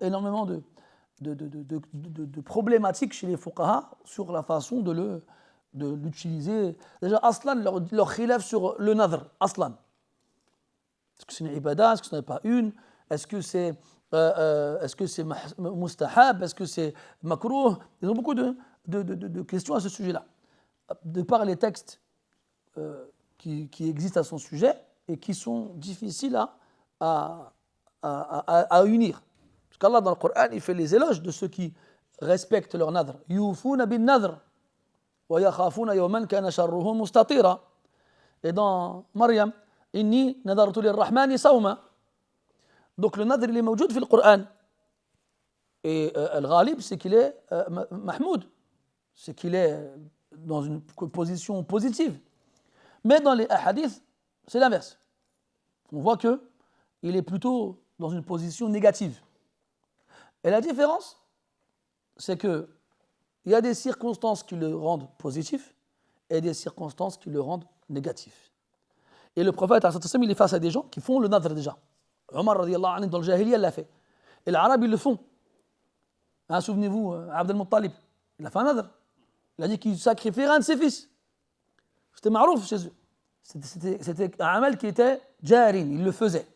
énormément de problématiques chez les fuqaha sur la façon de l'utiliser. Déjà, aslan, leur khilaf sur le nadr, aslan. Est-ce que c'est une ibada, est-ce que ce n'est pas une? Est-ce que c'est mustahab? Est-ce que c'est makrouh? Ils ont beaucoup de questions à ce sujet-là. De par les textes qui existent à son sujet et qui sont difficiles à unir. Parce qu'Allah, dans le Coran, il fait les éloges de ceux qui respectent leur nadr. Yufuna bin nadr wa yakhafuna yawman kana sharruhu mustatira. Et dans Maryam, inni nadartu lirrahmani sawma. Donc le nadr, il est mawjoud dans le Coran. Et al-ghalib, c'est qu'il est mahmoud. C'est qu'il est dans une position positive. Mais dans les hadiths, c'est l'inverse. On voit qu'il est plutôt dans une position négative. Et la différence, c'est qu'il y a des circonstances qui le rendent positif et des circonstances qui le rendent négatif. Et le prophète, il est face à des gens qui font le nadr déjà. Omar, radiallahu anhu, dans le jahiliya, il l'a fait. Et les Arabes, ils le font. Hein, souvenez-vous, Abd al-Muttalib, il a fait un nadr. Il a dit qu'il sacrifierait un de ses fils. C'était marouf chez eux. C'était un amal qui était jarin, il le faisait.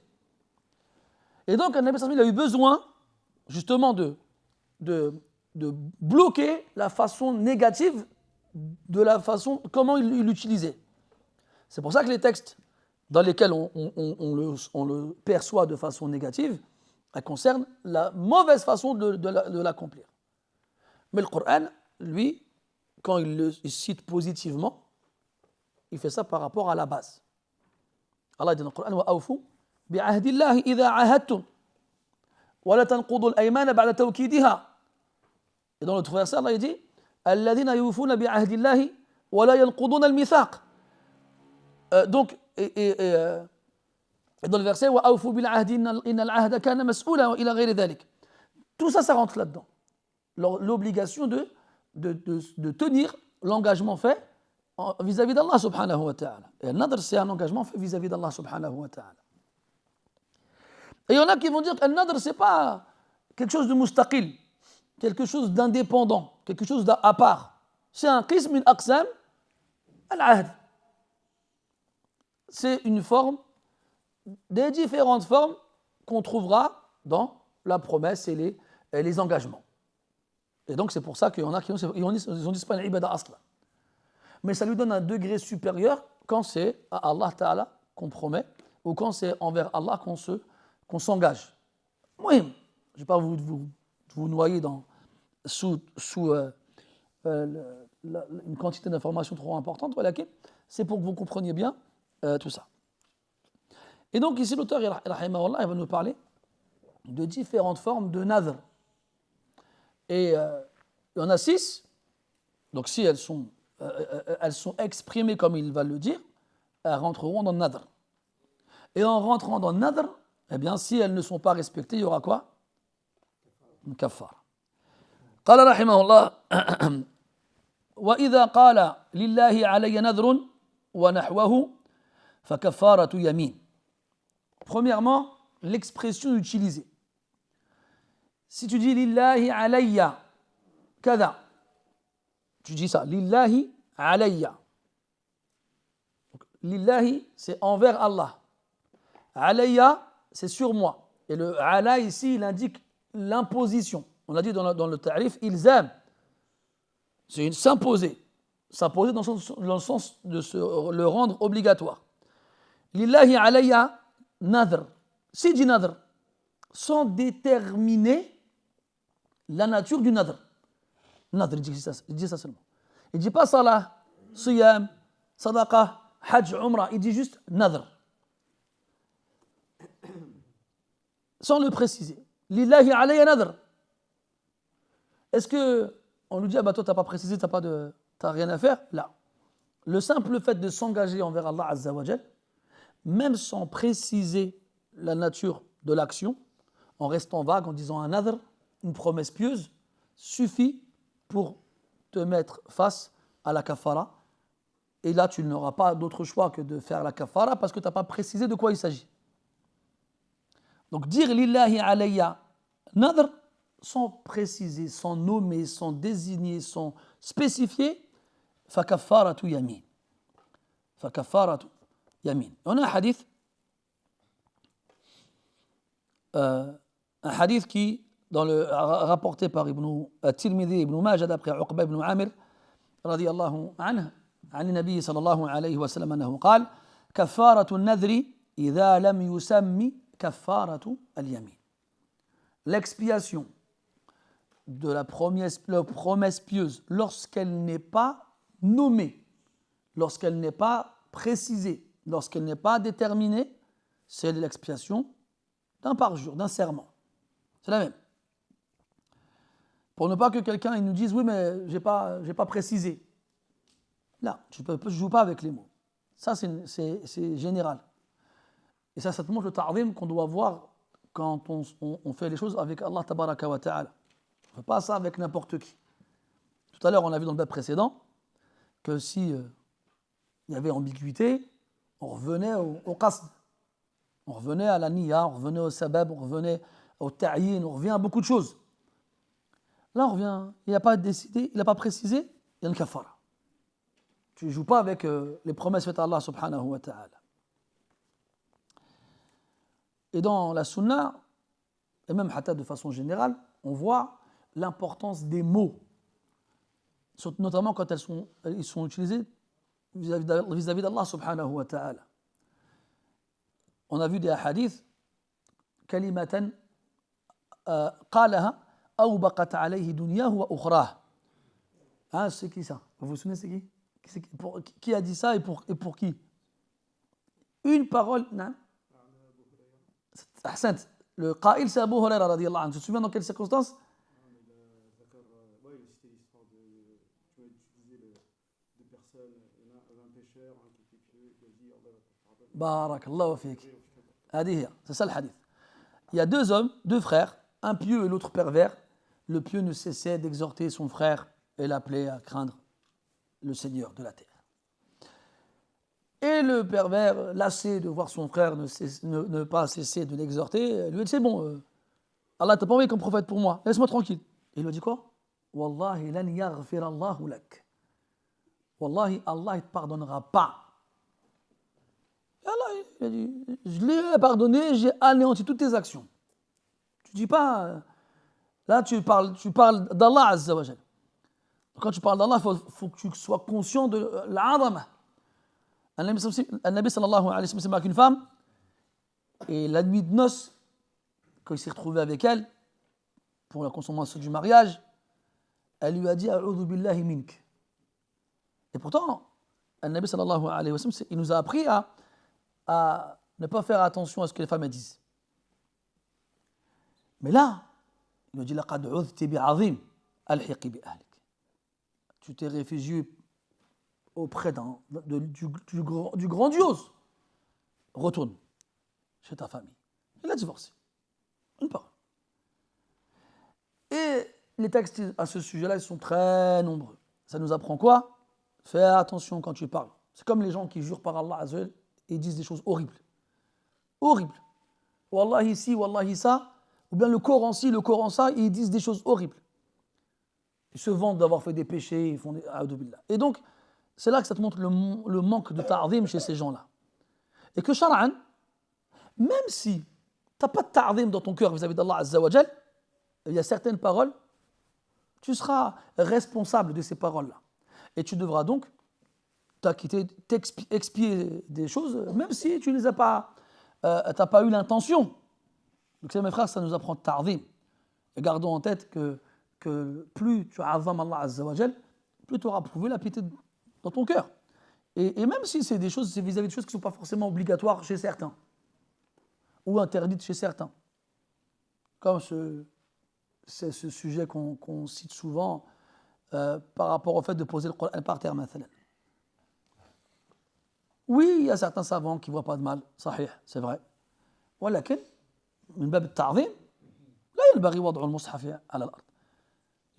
Et donc, Nabi sallallahu alayhi wa sallam, il a eu besoin justement de bloquer la façon négative de la façon comment il l'utilisait. C'est pour ça que les textes dans lesquels on le perçoit de façon négative, elles concernent la mauvaise façon de l'accomplir. Mais le Coran, lui, quand il le cite positivement, il fait ça par rapport à la base. Allah dit dans le Coran وَأَوْفُوا بِعَهْدِ اللَّهِ إِذَا عَاهَدتُّمْ وَلَا تَنْقُضُوا الْأَيْمَانَ بَعْدَ تَوْكِيدِهَا. Et dans l'autre verset, Allah dit الَّذِينَ يُوفُونَ بِعَهْدِ اللَّهِ وَلَا يَنْقُضُونَ الْمِيثَاقَ. Donc, et dans le verset وَأَوْفُوا بِالْعَهْدِ إِنَّ الْعَهْدَ كَانَ مَسْئُولًا وَإِلَى غَيْرِ ذَلِكَ. Tout ça, ça rentre là-dedans. L'obligation de tenir l'engagement fait vis-à-vis d'Allah subhanahu wa ta'ala. Et le nadr, c'est un engagement fait vis-à-vis d'Allah subhanahu wa ta'ala. Et il y en a qui vont dire que le nadr, c'est pas quelque chose de mustaqil, quelque chose d'indépendant, quelque chose à part. C'est un qism min aqsam al-ahd. C'est une forme des différentes formes qu'on trouvera dans la promesse et les engagements. Et donc c'est pour ça qu'il y en a qui ont dit c'est pas une ibada asla. Mais ça lui donne un degré supérieur quand c'est à Allah Ta'ala qu'on promet ou quand c'est envers Allah qu'on s'engage. Oui, je ne vais pas vous noyer sous une quantité d'informations trop importante, voilà, c'est pour que vous compreniez bien tout ça. Et donc ici l'auteur, rahimahullah, il va nous parler de différentes formes de nadr. Et il y en a 6, donc si elles sont exprimées comme il va le dire, elles rentreront dans le nadr. Et en rentrant dans le nadr, eh bien, si elles ne sont pas respectées, il y aura quoi? Une kafara. قال رحمه الله وإذا قال لله علي نذر ونحوه فكفارة يمين. Premièrement, l'expression utilisée. Si tu dis lillahi alayya kada, tu dis ça, lillahi alayya. Donc, lillahi, c'est envers Allah. Alayya, c'est sur moi. Et le ala ici, il indique l'imposition. On l'a dit dans le ta'rif, ilzam. C'est une s'imposer. S'imposer dans le sens de le rendre obligatoire. Lillahi alayya nadr. Si dit nadr, sans déterminer la nature du nadr. Nadr, il dit ça seulement. Il ne dit pas salah, siyam, sadaqa, hajj, umrah. Il dit juste nadr. sans le préciser. Lillahi alayya nadr. Est-ce qu'on lui dit, ah bah toi t'as pas précisé, t'as rien à faire? Là. Le simple fait de s'engager envers Allah Azza wa Jal, même sans préciser la nature de l'action, en restant vague, en disant un nadr, une promesse pieuse, suffit pour te mettre face à la kafara. Et là, tu n'auras pas d'autre choix que de faire la kafara parce que tu n'as pas précisé de quoi il s'agit. Donc dire lillahi alayya nadr, sans préciser, sans nommer, sans désigner, sans spécifier, fa kafaratu yamin. Fa kafaratu yamin. On a un hadith qui, rapporté par Ibn Tirmidhi, Ibn Majah, d'après Uqba ibn Amir, radiyallahu anhu, عن النبي صلى الله عليه وسلم أنه قال كفارة النذر إذا لم يسمي كفارة اليمين. L'expiation de la promesse pieuse lorsqu'elle n'est pas nommée, lorsqu'elle n'est pas précisée, lorsqu'elle n'est pas déterminée, c'est l'expiation d'un parjure, d'un serment. C'est la même. Pour ne pas que quelqu'un il nous dise oui mais j'ai pas précisé. Là, tu ne joues pas avec les mots. Ça, c'est général. Et ça te montre le ta'zim qu'on doit voir quand on fait les choses avec Allah tabaraka wa ta'ala. On ne fait pas ça avec n'importe qui. Tout à l'heure, on a vu dans le bab précédent que si il y avait ambiguïté, on revenait au qasd. On revenait à la niya, on revenait au sabab, on revenait au ta'yin, on revient à beaucoup de choses. Là, on revient, il n'a pas décidé, il n'a pas précisé, il y a une kafara. Tu ne joues pas avec les promesses faites à Allah subhanahu wa ta'ala. Et dans la sunna, et même hatta de façon générale, on voit l'importance des mots, notamment quand ils sont utilisés vis-à-vis d'Allah subhanahu wa ta'ala. On a vu des hadiths, kalimatan qalaha aw baqat alayhi dunyahu wa ukhrah. Hein, c'est qui ça? Vous vous souvenez c'est qui? Qui a dit ça et pour qui? Une parole. Non. Ahsant. Le qa'il c'est Abu Huraira radiyallahu anhu. Tu te souviens dans quelles circonstances? Barakallahu fik. C'est ça le hadith. Il y a deux hommes, deux frères, un pieux et l'autre pervers. Le pieux ne cessait d'exhorter son frère et l'appelait à craindre le Seigneur de la terre. Et le pervers, lassé de voir son frère ne pas cesser de l'exhorter, lui dit c'est bon, Allah t'a pas envoyé comme prophète pour moi, laisse-moi tranquille. Et il lui dit quoi? Wallahi lan yaghfir Allahu lak. Wallahi, Allah ne te pardonnera pas. Et Allah, il a dit, je l'ai pardonné, j'ai anéanti toutes tes actions. Tu dis pas, là tu parles d'Allah Azza wa Jal. Quand tu parles d'Allah, il faut que tu sois conscient de l'adama. Un Nabi sallallahu alayhi wa sallam avec une femme, et la nuit de noces, quand il s'est retrouvé avec elle, pour la consommation du mariage, elle lui a dit A'udhu billahi mink. Et pourtant, un Nabi sallallahu alayhi wa sallam, il nous a appris à ne pas faire attention à ce que les femmes disent. Mais là, il lui dit Laqad udhti bi'azim, alhiqi bi ahlik. Tu t'es réfugié auprès du grandiose. Retourne chez ta famille. Il a divorcé. Une parole. Et les textes à ce sujet-là, ils sont très nombreux. Ça nous apprend quoi? Fais attention quand tu parles. C'est comme les gens qui jurent par Allah Azza wa Jal et disent des choses horribles. Horribles. Wallahi ici, wallahi ça. Ou bien le Coran ci, le Coran ça, et ils disent des choses horribles. Ils se vantent d'avoir fait des péchés, ils font des... Et donc, c'est là que ça te montre le manque de ta'zim chez ces gens-là. Et que shar'an, même si tu n'as pas de ta'zim dans ton cœur vis-à-vis d'Allah Azza wa Jal, il y a certaines paroles, tu seras responsable de ces paroles-là. Et tu devras donc expier des choses, même si tu ne les as pas, t'as pas eu l'intention. Donc, mes frères, ça nous apprend ta'zim. Et gardons en tête que plus tu azam Allah Azza wa Jal, plus tu auras prouvé la piété dans ton cœur. Et même si c'est vis-à-vis de choses qui ne sont pas forcément obligatoires chez certains, ou interdites chez certains. comme c'est ce sujet qu'on cite souvent par rapport au fait de poser le Coran par terre, مثلا. Oui, il y a certains savants qui ne voient pas de mal, صحيح, c'est vrai. ولكن من باب التعظيم لا ينبغي وضع المصحف على الأرض.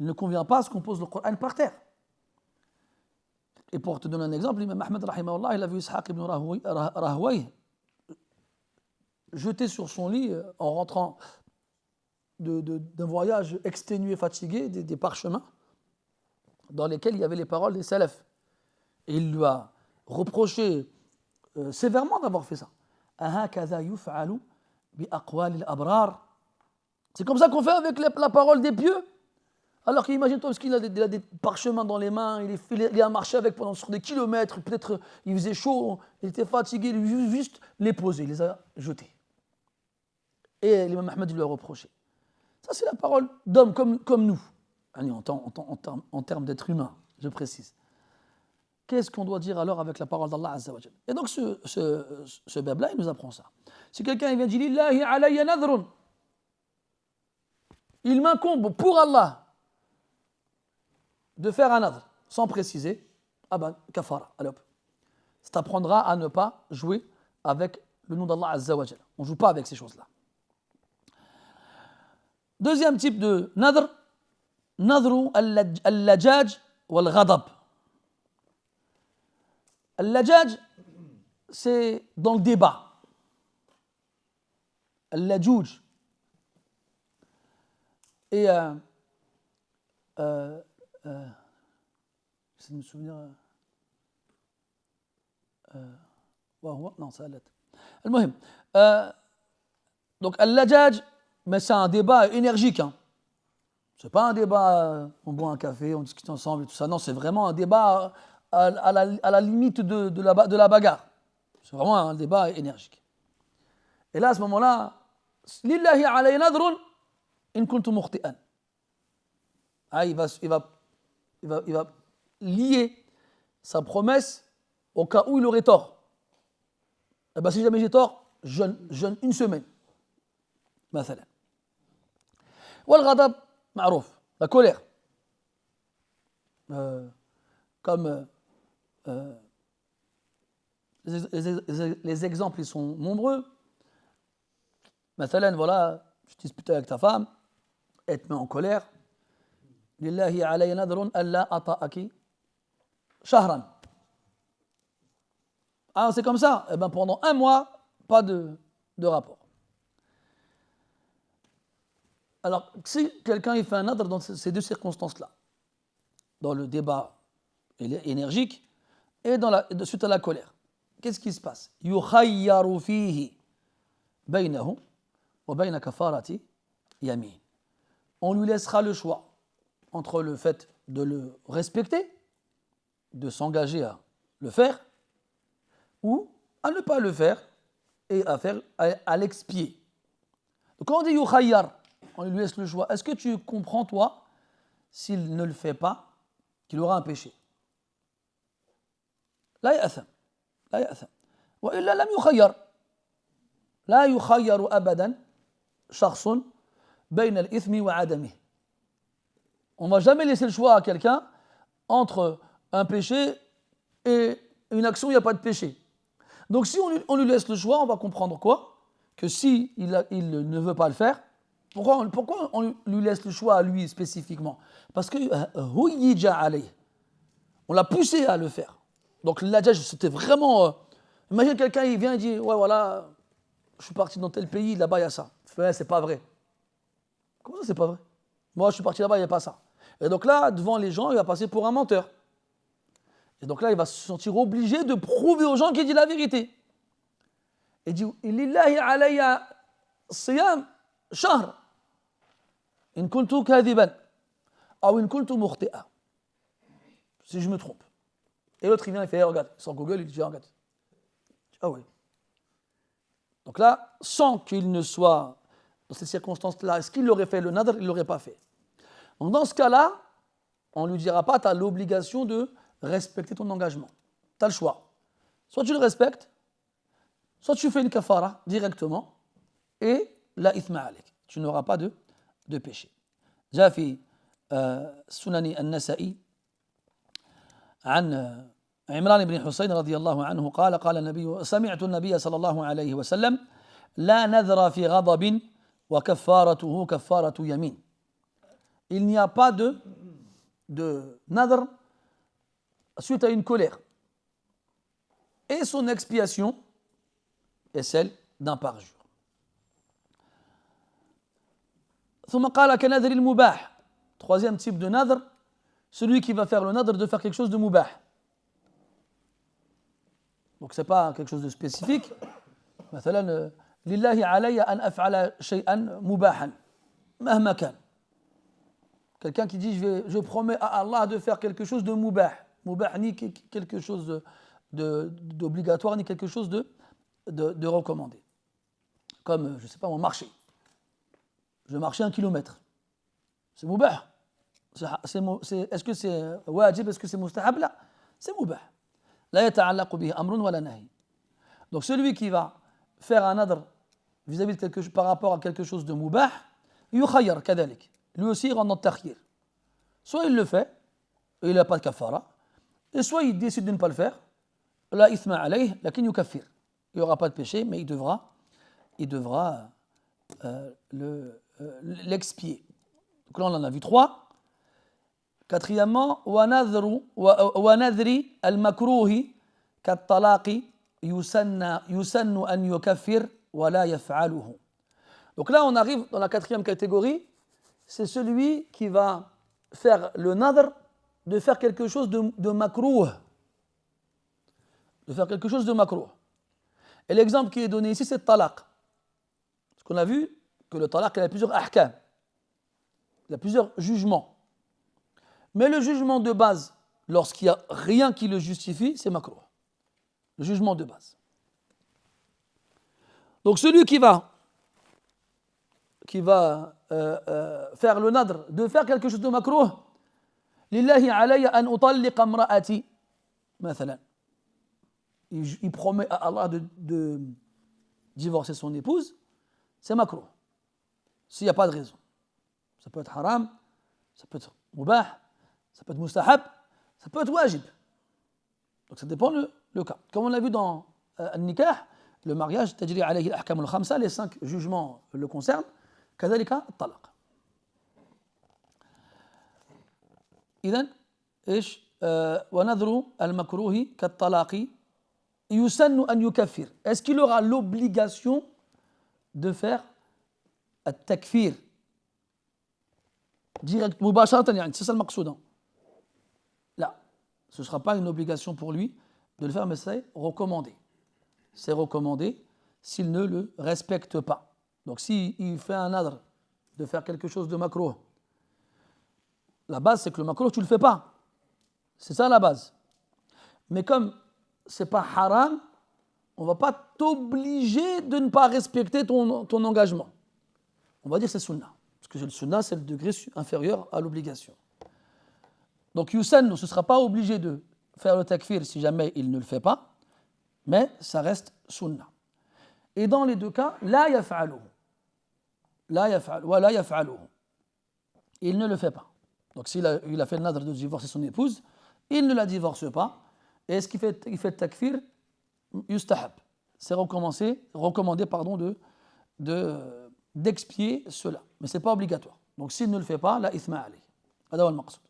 Il ne convient pas à ce qu'on pose le Coran par terre. Et pour te donner un exemple, l'imam Ahmed, rahimahullah, il a vu Ishaq ibn Rahwayh jeter sur son lit en rentrant d'un voyage exténué, fatigué, des parchemins dans lesquels il y avait les paroles des salafs. Et il lui a reproché sévèrement d'avoir fait ça. C'est comme ça qu'on fait avec la parole des pieux. Alors qu'imagine-toi, parce qu'il a des parchemins dans les mains, il a marché avec pendant sur des kilomètres, peut-être il faisait chaud, il était fatigué, il a juste les poser, il les a jetés. Et l'imam Ahmed lui a reproché. Ça, c'est la parole d'homme comme nous, en termes d'être humain, je précise. Qu'est-ce qu'on doit dire alors avec la parole d'Allah Azza wa Jal? Et donc ce bab-là, il nous apprend ça. Si quelqu'un vient dire Lillahi alayya nadrun, il m'incombe pour Allah de faire un nadr, sans préciser, ah ben, kafara, allez hop. Ça t'apprendra à ne pas jouer avec le nom d'Allah Azza wa Jal. On ne joue pas avec ces choses-là. Deuxième type de nadr, nadru al-lajaj wal-ghadab. Al-lajaj, c'est dans le débat. Al-lajouj. Et j'essaie de me souvenir. Non, ça allait. المهم. Donc, al-lajaj, mais c'est un débat énergique. Hein. Ce n'est pas un débat, on boit un café, on discute ensemble et tout ça. Non, c'est vraiment un débat à la limite de la bagarre. C'est vraiment un débat énergique. Et là, à ce moment-là, Lillahi alayya nadrun in kuntu mukhti'an. Il va lier sa promesse au cas où il aurait tort. Et bien, si jamais j'ai tort, jeûne une semaine. مثلا. والغضب معروف, la colère. Comme les exemples ils sont nombreux. مثلا, voilà, je discute avec ta femme, elle te met en colère. Lillahi alayya nadrun alla ata'aki shahran. Ah, c'est comme ça. Eh ben, pendant un mois, pas de rapport. Alors, si quelqu'un il fait un nadr dans ces deux circonstances-là, dans le débat énergique et suite à la colère, qu'est-ce qui se passe? يُخَيَّرُ فِيهِ بَيْنَهُ وَبَيْنَ كَفَارَةِ يَمِينٍ. On lui laissera le choix entre le fait de le respecter, de s'engager à le faire, ou à ne pas le faire et à l'expier. Donc quand on dit يُخَيَّر, on lui laisse le choix. Est-ce que tu comprends, toi, s'il ne le fait pas, qu'il aura un péché? لا يأثم لا يأثم وإلا لم يخير لا يخير أبدا شخص بين الإثم وعدمه. On ne va jamais laisser le choix à quelqu'un entre un péché et une action où il n'y a pas de péché. Donc si on lui laisse le choix, on va comprendre quoi? Que si il ne veut pas le faire, pourquoi on lui laisse le choix à lui spécifiquement? Parce que on l'a poussé à le faire. Donc l'adjage, c'était vraiment... imagine quelqu'un, il vient et dit, ouais voilà, je suis parti dans tel pays, là-bas il y a ça. Ouais, c'est pas vrai. Comment ça c'est pas vrai? Moi je suis parti là-bas, il n'y a pas ça. Et donc là, devant les gens, il va passer pour un menteur. Et donc là, il va se sentir obligé de prouver aux gens qu'il dit la vérité. Il dit, Lillahi alayya siyam shahr. In kuntu kadhiban. Ou in kuntu mukhti'a. Si je me trompe. Et l'autre, il vient, il fait, hey, regarde, sans Google, il dit, regarde. Ah oui. Donc là, sans qu'il ne soit dans ces circonstances-là, est-ce qu'il aurait fait le nadr? Il ne l'aurait pas fait. Donc dans ce cas-là, on ne lui dira pas, tu as l'obligation de respecter ton engagement. Tu as le choix. Soit tu le respectes, soit tu fais une kafara directement, et la ithma alik. tu n'auras pas de péché. جاء في سنن النسائي عن عمران بن حسين رضي الله عنه قال النبي سمعت النبي صلى الله عليه وسلم لا نذر في غضب وكفارته كفارة يمين. Il n'y a pas de nadr suite à une colère. Et son expiation est celle d'un parjure. ثم قال كنذر المباح. Troisième type de nadr, celui qui va faire le nadr de faire quelque chose de mubah. Donc ce n'est pas quelque chose de spécifique. مثلا لله علي أن أفعل شيئا مباحا مهما كان. Quelqu'un qui dit je promets à Allah de faire quelque chose de mubah. Mubah ni quelque chose d'obligatoire ni quelque chose de recommandé. Comme, je ne sais pas, mon marché. Je vais marcher 1 kilomètre. C'est mubah. Est-ce que c'est wajib, est-ce que c'est mustahab? Là, c'est mubah. La yata'allaqu bihi amrun wa la nahi. Donc celui qui va faire un nadr vis-à-vis de quelque chose, par rapport à quelque chose de mubah, yukhayyar kadhalik. Lui aussi il rentre dans le takhir. Soit il le fait, et il n'a pas de kafara, et soit il décide de ne pas le faire, la ithma alayh, lakin yukaffir. Il n'y aura pas de péché, mais il devra l'expier. Donc là on en a vu 3. Quatrièmement, wa nadhri al-makruhi kat-talaqi yusannu an yukaffir wa la yaf'aluhu. Donc là on arrive dans la 4e catégorie, c'est celui qui va faire le nadr de faire quelque chose de makrouh. De faire quelque chose de makrouh. Et l'exemple qui est donné ici, c'est le talaq. Parce qu'on a vu que le talaq, il a plusieurs ahkam. Il a plusieurs jugements. Mais le jugement de base, lorsqu'il n'y a rien qui le justifie, c'est makrouh. Le jugement de base. Donc celui qui va faire le nadr de faire quelque chose de makrouh, lillahi alayya an utalliqa imra'ati, mathalan. Il promet à Allah de divorcer son épouse, c'est makrouh. S'il n'y a pas de raison. Ça peut être haram, ça peut être mubah, ça peut être mustahab, ça peut être wajib. Donc ça dépend le cas. Comme on l'a vu dans al-nikah, le mariage, tajri alayhi al-ahkam al-khamsa, les 5 jugements le concernent, كذلك الطلاق. إذن إيش ونذر المكروه كالطلاق يسن أن يكفر. Est-ce qu'il aura l'obligation de faire التكفير direct مباشرة يعني c'est ça le مقصود. Là, ce ne sera pas une obligation pour lui de le faire, mais c'est recommandé. C'est recommandé s'il ne le respecte pas. Donc s'il fait un nadr de faire quelque chose de makrouh, la base c'est que le makrouh tu ne le fais pas. C'est ça la base. Mais comme ce n'est pas haram, on ne va pas t'obliger de ne pas respecter ton engagement. On va dire que c'est sunnah. Parce que le sunnah c'est le degré inférieur à l'obligation. Donc Yusan ne sera pas obligé de faire le takfir si jamais il ne le fait pas, mais ça reste sunnah. Et dans les 2 cas, la yaf'aluhu. La yaf'al wa la yaf'aluhu. Il ne le fait pas. Donc s'il a fait le nadr de divorcer son épouse, il ne la divorce pas. Et ce qu'il fait, il fait le takfir, yustahab. C'est recommandé d'expier cela. Mais ce n'est pas obligatoire. Donc s'il ne le fait pas, la ithma alayh. هذا هو المقصود.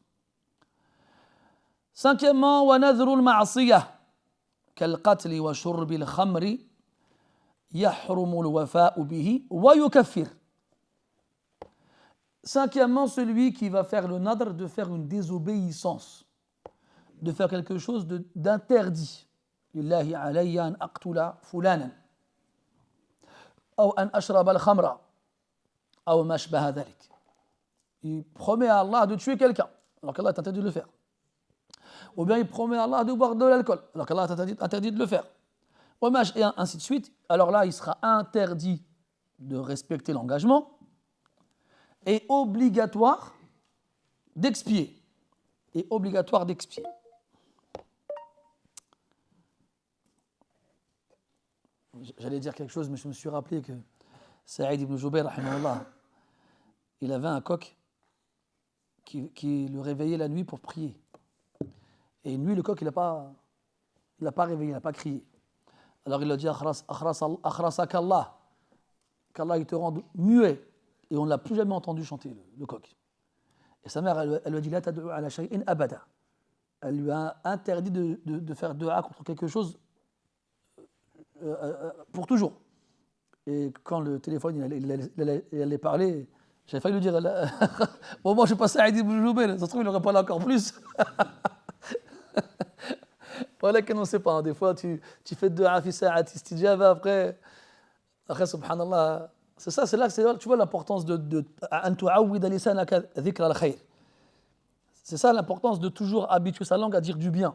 5e, ونذر المعصية كالقتل وشرب الخمر يحرم الوفاء به ويكفر. 5e, celui qui va faire le nadr de faire une désobéissance, de faire quelque chose d'interdit. Lillahi alayya an aqtula fulanan ou an ashraba al-khamra ou ma shbaha dhalik. Il promet à Allah de tuer quelqu'un alors qu'Allah est interdit de le faire. Ou bien il promet à Allah de boire de l'alcool alors qu'Allah est interdit de le faire. Et ainsi de suite. Alors là, il sera interdit de respecter l'engagement et obligatoire d'expier. J'allais dire quelque chose, mais je me suis rappelé que Saïd ibn Jubayr, rahimahullah, il avait un coq qui le réveillait la nuit pour prier. Et une nuit, le coq, il n'a pas réveillé, il n'a pas crié. Alors il a dit Akhrasakallah, qu'Allah il te rende muet. Et on ne l'a plus jamais entendu chanter le coq. Et sa mère, elle lui a dit La tad'u ala shay'in abada. Elle lui a interdit de faire dua contre quelque chose pour toujours. Et quand le téléphone il allait parler, j'avais failli lui dire bon, moi je suis passé à Aïdi Boujoubel, ça se trouve il aurait parlé encore plus. Voilà qu'on ne sait pas. Des fois tu fais dua fi sa'at istijaba, après subhanallah. C'est là que tu vois l'importance de an tu'awwida lisanaka dhikra al-khayr. C'est ça l'importance de toujours habituer sa langue à dire du bien.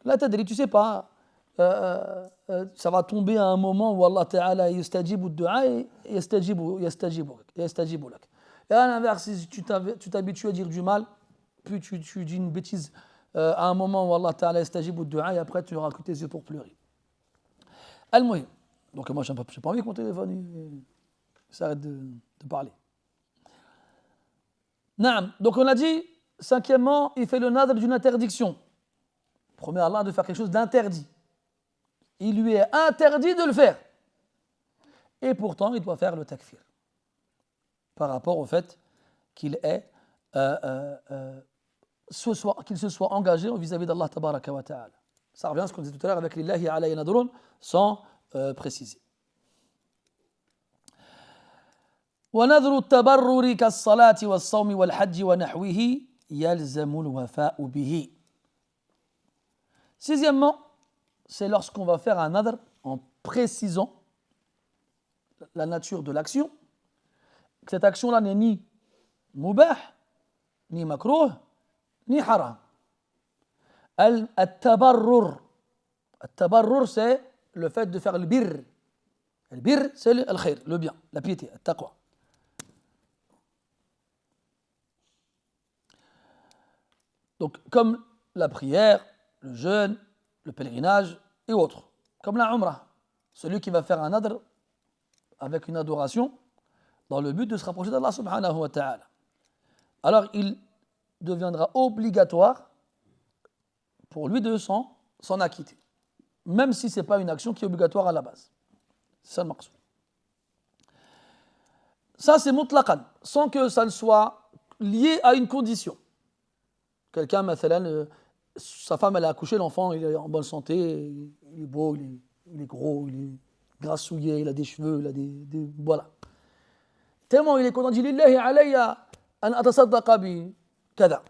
Là, tu sais pas, ça va tomber à un moment où Allah Ta'ala yastajibu ad-du'a et yastajibu lak. Et à l'inverse, si tu t'habitues à dire du mal, puis tu dis une bêtise à un moment où Allah Ta'ala yastajibu ad-du'a et après tu auras que tes yeux pour pleurer. Al-Muhim. Donc moi, je n'ai pas envie que mon téléphone s'arrête de parler. Naam. Donc on a dit, cinquièmement, il fait le nadr d'une interdiction. Promet à Allah de faire quelque chose d'interdit. Il lui est interdit de le faire. Et pourtant, il doit faire le takfir. Par rapport au fait qu'il qu'il se soit engagé vis-à-vis d'Allah tabaraka wa ta'ala. Ça revient à ce qu'on disait tout à l'heure avec lillahi alayhi nadrun, sans préciser. ونذر التبرر كالصلاة والصوم والحج ونحوه يلزم الوفاء به. Sixièmement, c'est lorsqu'on va faire un nadr en précisant la nature de l'action. Cette action-là n'est ni mubah, ni makruh, ni haram. Al-tabarrur. Al-tabarrur, c'est le fait de faire le birr. Le birr, c'est le khayr, le bien, la piété, le taqwa. Donc, comme la prière, le jeûne, le pèlerinage et autres. Comme la umrah. Celui qui va faire un nadr avec une adoration dans le but de se rapprocher d'Allah subhanahu wa ta'ala. Alors, il deviendra obligatoire pour lui de s'en acquitter. Même si ce n'est pas une action qui est obligatoire à la base. C'est ça le maqsoud. Ça, c'est mutlaqan, sans que ça ne soit lié à une condition. Quelqu'un, mathalan, sa femme, elle a accouché, l'enfant, il est en bonne santé, il est beau, il est gros, il est grassouillé, il a des cheveux, il a des voilà. Tellement il est content, il dit Lillahi alayya an atasaddaqa bi kada.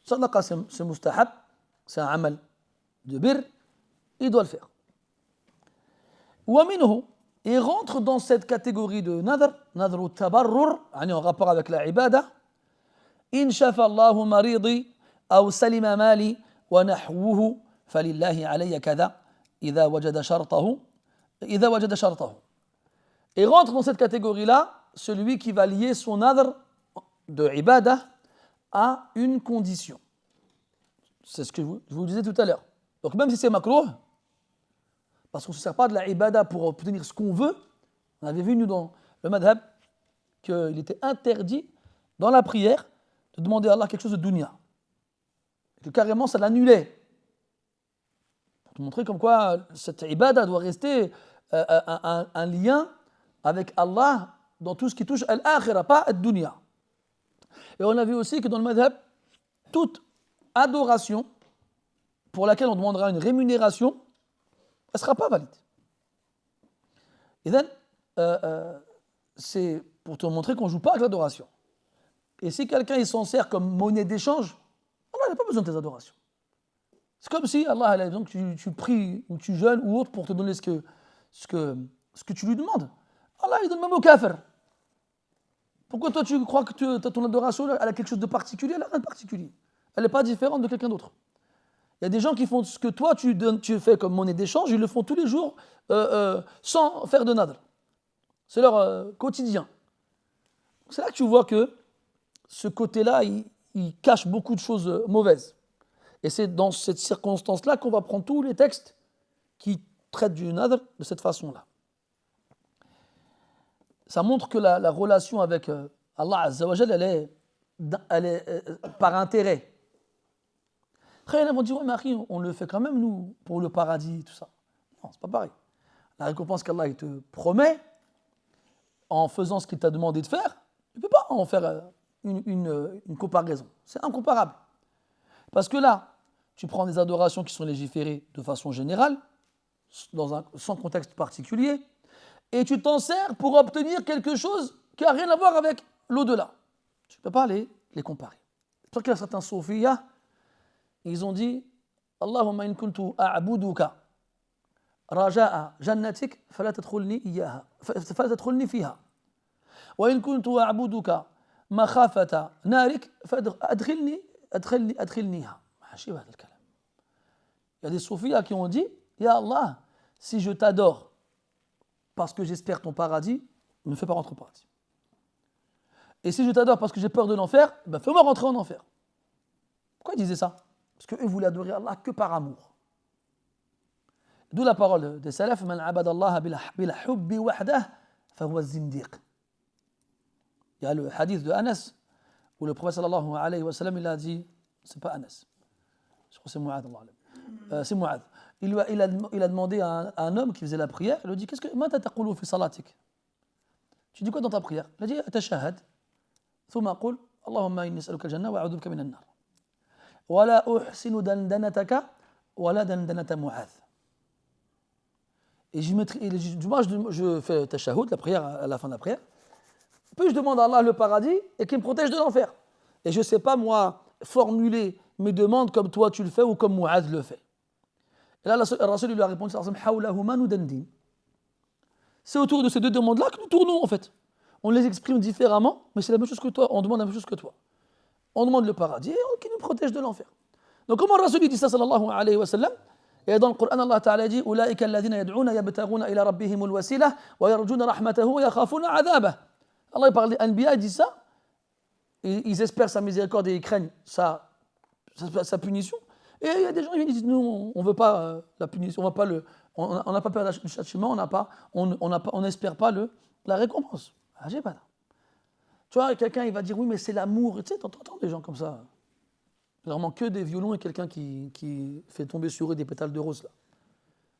Sadaqa, c'est mustahab, c'est un amal de bir, il doit le faire. Wa minhu, il rentre dans cette catégorie de nadr au tabarrur, en rapport avec la ibada. إن شفى الله مريضي أو سلم مالي ونحوه فلله علي كذا إذا وجد شرطه. Et rentre dans cette catégorie-là celui qui va lier son nadr de ibadah à une condition. C'est ce que je vous disais tout à l'heure. Donc même si c'est makrouh, parce qu'on ne se sert pas de la ibadah pour obtenir ce qu'on veut, on avait vu nous dans le madhab qu'il était interdit dans la prière de demander à Allah quelque chose de dunya. Et que carrément ça l'annulait. Pour te montrer comme quoi cette ibadah doit rester un lien avec Allah dans tout ce qui touche al-akhirah, pas al-dunya. Et on a vu aussi que dans le madhab, toute adoration pour laquelle on demandera une rémunération, elle ne sera pas valide. Et donc, c'est pour te montrer qu'on ne joue pas avec l'adoration. Et si quelqu'un il s'en sert comme monnaie d'échange, Allah n'a pas besoin de tes adorations. C'est comme si Allah a besoin que tu pries ou tu jeûnes ou autre pour te donner ce que tu lui demandes. Allah il donne même au kafir. Pourquoi toi tu crois que ton adoration elle a quelque chose de particulier? Elle n'a rien de particulier. Elle n'est pas différente de quelqu'un d'autre. Il y a des gens qui font ce que toi tu fais comme monnaie d'échange, ils le font tous les jours sans faire de nadr. C'est leur quotidien. C'est là que tu vois que ce côté-là, il cache beaucoup de choses mauvaises. Et c'est dans cette circonstance-là qu'on va prendre tous les textes qui traitent du nadr de cette façon-là. ça montre que la relation avec Allah Azza wa Jal, elle est par intérêt. Après, ils vont dire, ouais, mais Akhi, on le fait quand même, nous, pour le paradis, tout ça. Non, c'est pas pareil. La récompense qu'Allah il te promet, en faisant ce qu'il t'a demandé de faire, tu ne peux pas en faire une comparaison. C'est incomparable. Parce que là, tu prends des adorations qui sont légiférées de façon générale, sans contexte particulier, et tu t'en sers pour obtenir quelque chose qui n'a rien à voir avec l'au-delà. Tu ne peux pas les comparer. C'est pour ça qu'il y a certains soufiyas, ils ont dit Allahumma in kuntu a'buduka raja'a jannatik fala tadkhulni iyyaha fala tadkhulni fiha wa in kuntu a'buduka makhafata narik adkhilniha. Il y a des soufiyas qui ont dit Ya Allah, si je t'adore parce que j'espère ton paradis, ne me fais pas rentrer au paradis. Et si je t'adore parce que j'ai peur de l'enfer, ben fais-moi rentrer en enfer. Pourquoi ils disaient ça? Parce qu'eux voulaient adorer Allah que par amour. D'où la parole des salafs Man abada Allah bil hubbi wahdah fahuwa zindiq. Il y a le hadith de Anas où le prophète sallallahu alayhi wa sallam il a dit, c'est pas Anas, je crois que c'est Mu'adh, c'est Mu'adh. Il a demandé à un homme qui faisait la prière, il lui a dit qu'est-ce que mata taqulu fi salatik? Tu dis quoi dans ta prière? Il a dit atashahhad thumma qul Allahumma inni as'aluka al-jannah wa a'udhu bika min an-nar. Wala uhsinu dandanataka wala dandanata Mu'adh. Et moi je fais tashahhud, la prière à la fin de la prière. Puis je demande à Allah le paradis et qu'il me protège de l'enfer. Et je ne sais pas moi formuler mes demandes comme toi tu le fais ou comme Mu'adh le fait. Et là, le Rasul lui a répondu c'est autour de ces deux demandes-là que nous tournons en fait. On les exprime différemment, mais c'est la même chose que toi. On demande la même chose que toi. On demande le paradis et qu'il nous protège de l'enfer. Donc, comment le Rasul dit ça, sallallahu alayhi wa sallam? Et dans le Coran, Allah Ta'ala dit Ulaika alladhina yad'una yabtaghuna ila rabbihimul wasila wa yarjuna rahmatahu wa yakhafuna adhabah. Allah parle des Anbiya, il dit ça. Ils espèrent sa miséricorde et ils craignent sa punition. Et il y a des gens qui disent nous, on ne veut pas la punition, on n'a pas peur du châtiment, on n'espère pas la récompense. Ah, j'ai pas. Tu vois, quelqu'un il va dire oui, mais c'est l'amour. Tu sais, t'entends des gens comme ça. Vraiment que des violons et quelqu'un qui fait tomber sur eux des pétales de rose là.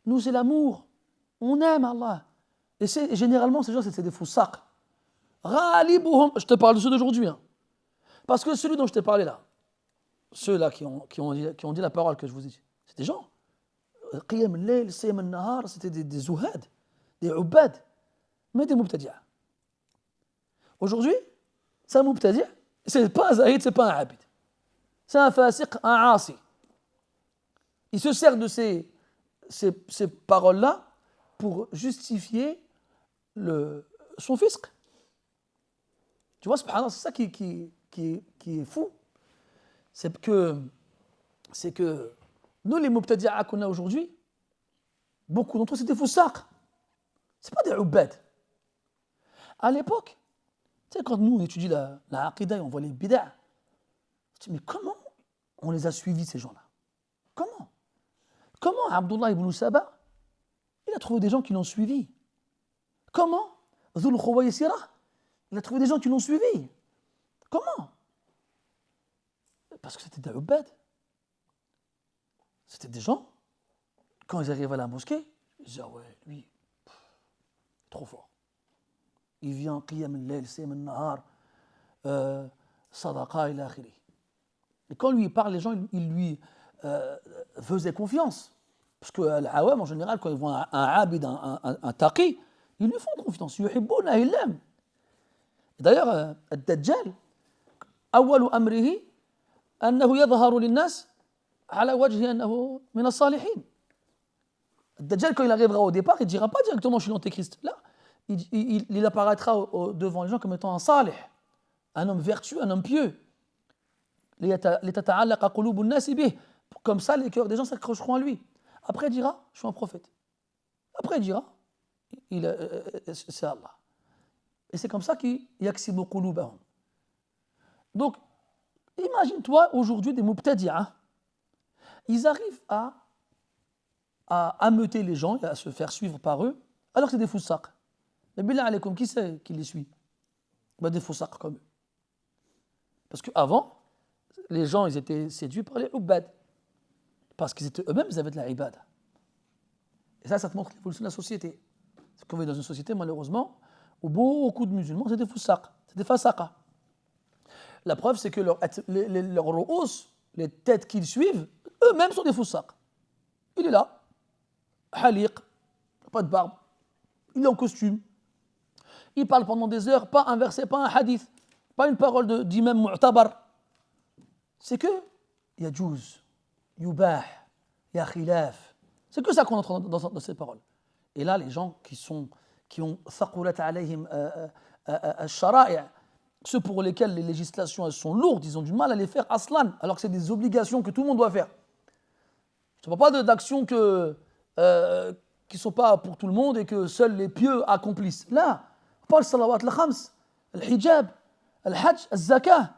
Nous, c'est l'amour. On aime Allah. Et généralement, ces gens, c'est des foussaq. Je te parle de ceux d'aujourd'hui. Hein. Parce que celui dont je t'ai parlé là, ceux-là qui ont dit la parole que je vous ai dit, c'est des gens. Qiyam al-layl, Siyam al-nahar, c'était des zuhad, des ubad, mais des mubtadi'a. Aujourd'hui, c'est un mubtadi', c'est pas un zahid, c'est pas un abid. C'est un fasiq, un asi. Il se sert de ces paroles-là pour justifier son fisc. Tu vois, subhanallah, c'est ça qui est fou. C'est que nous, les mubtadi'a qu'on a aujourd'hui, beaucoup d'entre eux, c'est des foussaq. Ce pas des ubad. À l'époque, tu sais, quand nous, on étudie la aqidah et on voit les bid'a, on se dit, mais comment on les a suivis, ces gens-là? Comment Abdullah ibn Saba, il a trouvé des gens qui l'ont suivi? Comment Dhul Khuwaysira, il a trouvé des gens qui l'ont suivi? Comment? Parce que c'était des ubad. C'était des gens, quand ils arrivent à la mosquée, ils disaient, ah ouais, lui, trop fort. Il vient, qiyam al-layl, siyam al-nahar, sadaqa ila akhiri. Et quand lui parle, les gens, ils lui faisaient confiance. Parce que l'awam, en général, quand ils voient un abid, un taqi, ils lui font confiance. Yuhibbuna, ils l'aiment. D'ailleurs, Ad-Dajjal, أول أمره أنه يظهر للناس على وجه أنه من الصالحين. Dajjal, quand il arrivera au départ, il ne dira pas directement je suis l'antéchrist. Là, il apparaîtra devant les gens comme étant un salih, un homme vertueux, un homme pieux. Comme ça, les cœurs des gens s'accrocheront à lui. Après, il dira je suis un prophète. Après, il dira c'est Allah. Et c'est comme ça qu'il yaksibu qulubahum. Donc, imagine-toi aujourd'hui des mubtadi'a, ils arrivent à ameuter les gens et à se faire suivre par eux, alors que c'est des foussaq. Mais billah alaykoum, qui c'est qui les suit? Ben, des foussaqs comme eux. Parce qu'avant, les gens, ils étaient séduits par les ubbad. Parce qu'ils étaient eux-mêmes, ils avaient de la ibada. Et ça te montre l'évolution de la société. Parce qu'on vit dans une société, malheureusement, où beaucoup de musulmans, c'est des foussaqs, c'est des fasaqas. La preuve, c'est que leurs ru'us, les têtes qu'ils suivent, eux-mêmes sont des foussaqs. Il est là, haliq, pas de barbe, il est en costume. Il parle pendant des heures, pas un verset, pas un hadith, pas une parole d'imam mu'tabar. C'est que yajouz, yubah, ya khilaf. C'est que ça qu'on entend dans ces paroles. Et là, les gens qui ont thaqulat alayhim al-shara'i', ceux pour lesquels les législations elles sont lourdes, ils ont du mal à les faire aslan, alors que c'est des obligations que tout le monde doit faire. Je ne parle pas d'actions qui ne sont pas pour tout le monde et que seuls les pieux accomplissent. Là, on parle de salawat al-khams, al-hijab, al-hajj, al-zakah.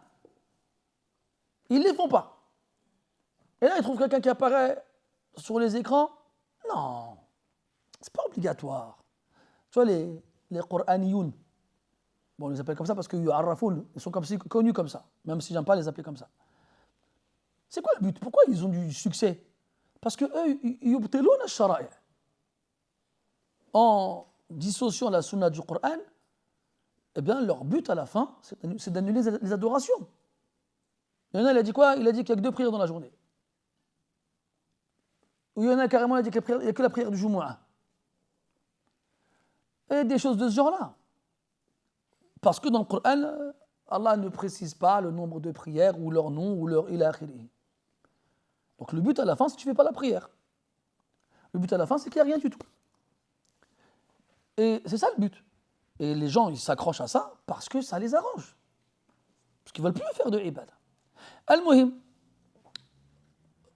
Ils ne les font pas. Et là, ils trouvent quelqu'un qui apparaît sur les écrans. Non, c'est pas obligatoire. Tu vois, les Qur'aniyoun, bon, on les appelle comme ça parce qu'ils yu'arrafoun, ils sont connus comme ça, même si j'aime pas les appeler comme ça. C'est quoi le but? Pourquoi ils ont du succès? Parce que eux, yubtiloun al-shara'i'. En dissociant la sunna du Coran, eh bien, leur but à la fin, c'est d'annuler les adorations. Il y en a, il a dit quoi? Il a dit qu'il n'y a que 2 prières dans la journée. Ou il y en a carrément, il a dit qu'il n'y a que la prière du Jumu'ah. Et des choses de ce genre-là. Parce que dans le Coran, Allah ne précise pas le nombre de prières, ou leur nom, ou leur ila akhiri. Donc le but à la fin, c'est que tu ne fais pas la prière. Le but à la fin, c'est qu'il n'y a rien du tout. Et c'est ça le but. Et les gens, ils s'accrochent à ça parce que ça les arrange. Parce qu'ils ne veulent plus faire de ibad. Al-Muhim.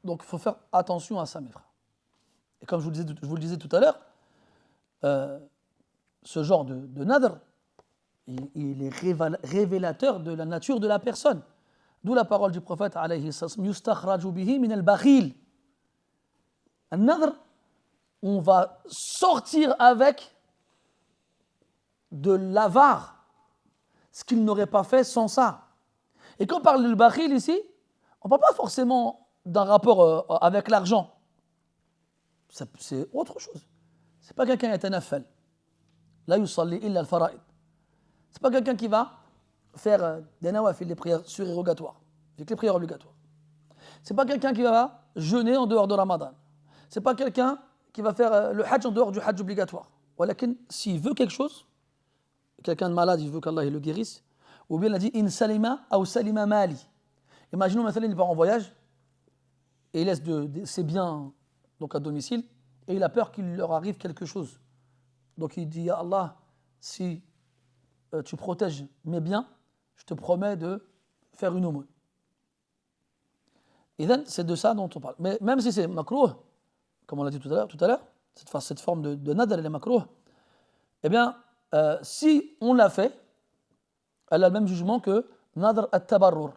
Donc il faut faire attention à ça, mes frères. Et comme je vous le disais tout à l'heure, ce genre de nadr, il est révélateur de la nature de la personne. D'où la parole du prophète alayhi sallam, yustakhraju bihi min al-bakhil. Al-nadr, on va sortir avec de l'avare, ce qu'il n'aurait pas fait sans ça. Et quand on parle de bakhil ici, on ne parle pas forcément d'un rapport avec l'argent. C'est autre chose. Ce n'est pas quelqu'un qui est yatanaffal. La yusalli illa al-fara'id. Ce n'est pas quelqu'un qui va faire des nawafil, des prières surérogatoires, avec les prières obligatoires. Ce n'est pas quelqu'un qui va jeûner en dehors de Ramadan. Ce n'est pas quelqu'un qui va faire le hajj en dehors du hajj obligatoire. Walakin, s'il veut quelque chose, quelqu'un de malade, il veut qu'Allah le guérisse, ou bien il a dit in salima ou salima mali. Imaginons maintenant il part en voyage et il laisse ses biens donc à domicile et il a peur qu'il leur arrive quelque chose. Donc il dit ya Allah, si tu protèges mes biens, je te promets de faire une aumône. Et c'est de ça dont on parle. Mais même si c'est makrouh, comme on l'a dit tout à l'heure, cette forme de nadr, elle est makrouh, eh bien, si on l'a fait, elle a le même jugement que nadr at-tabarrur,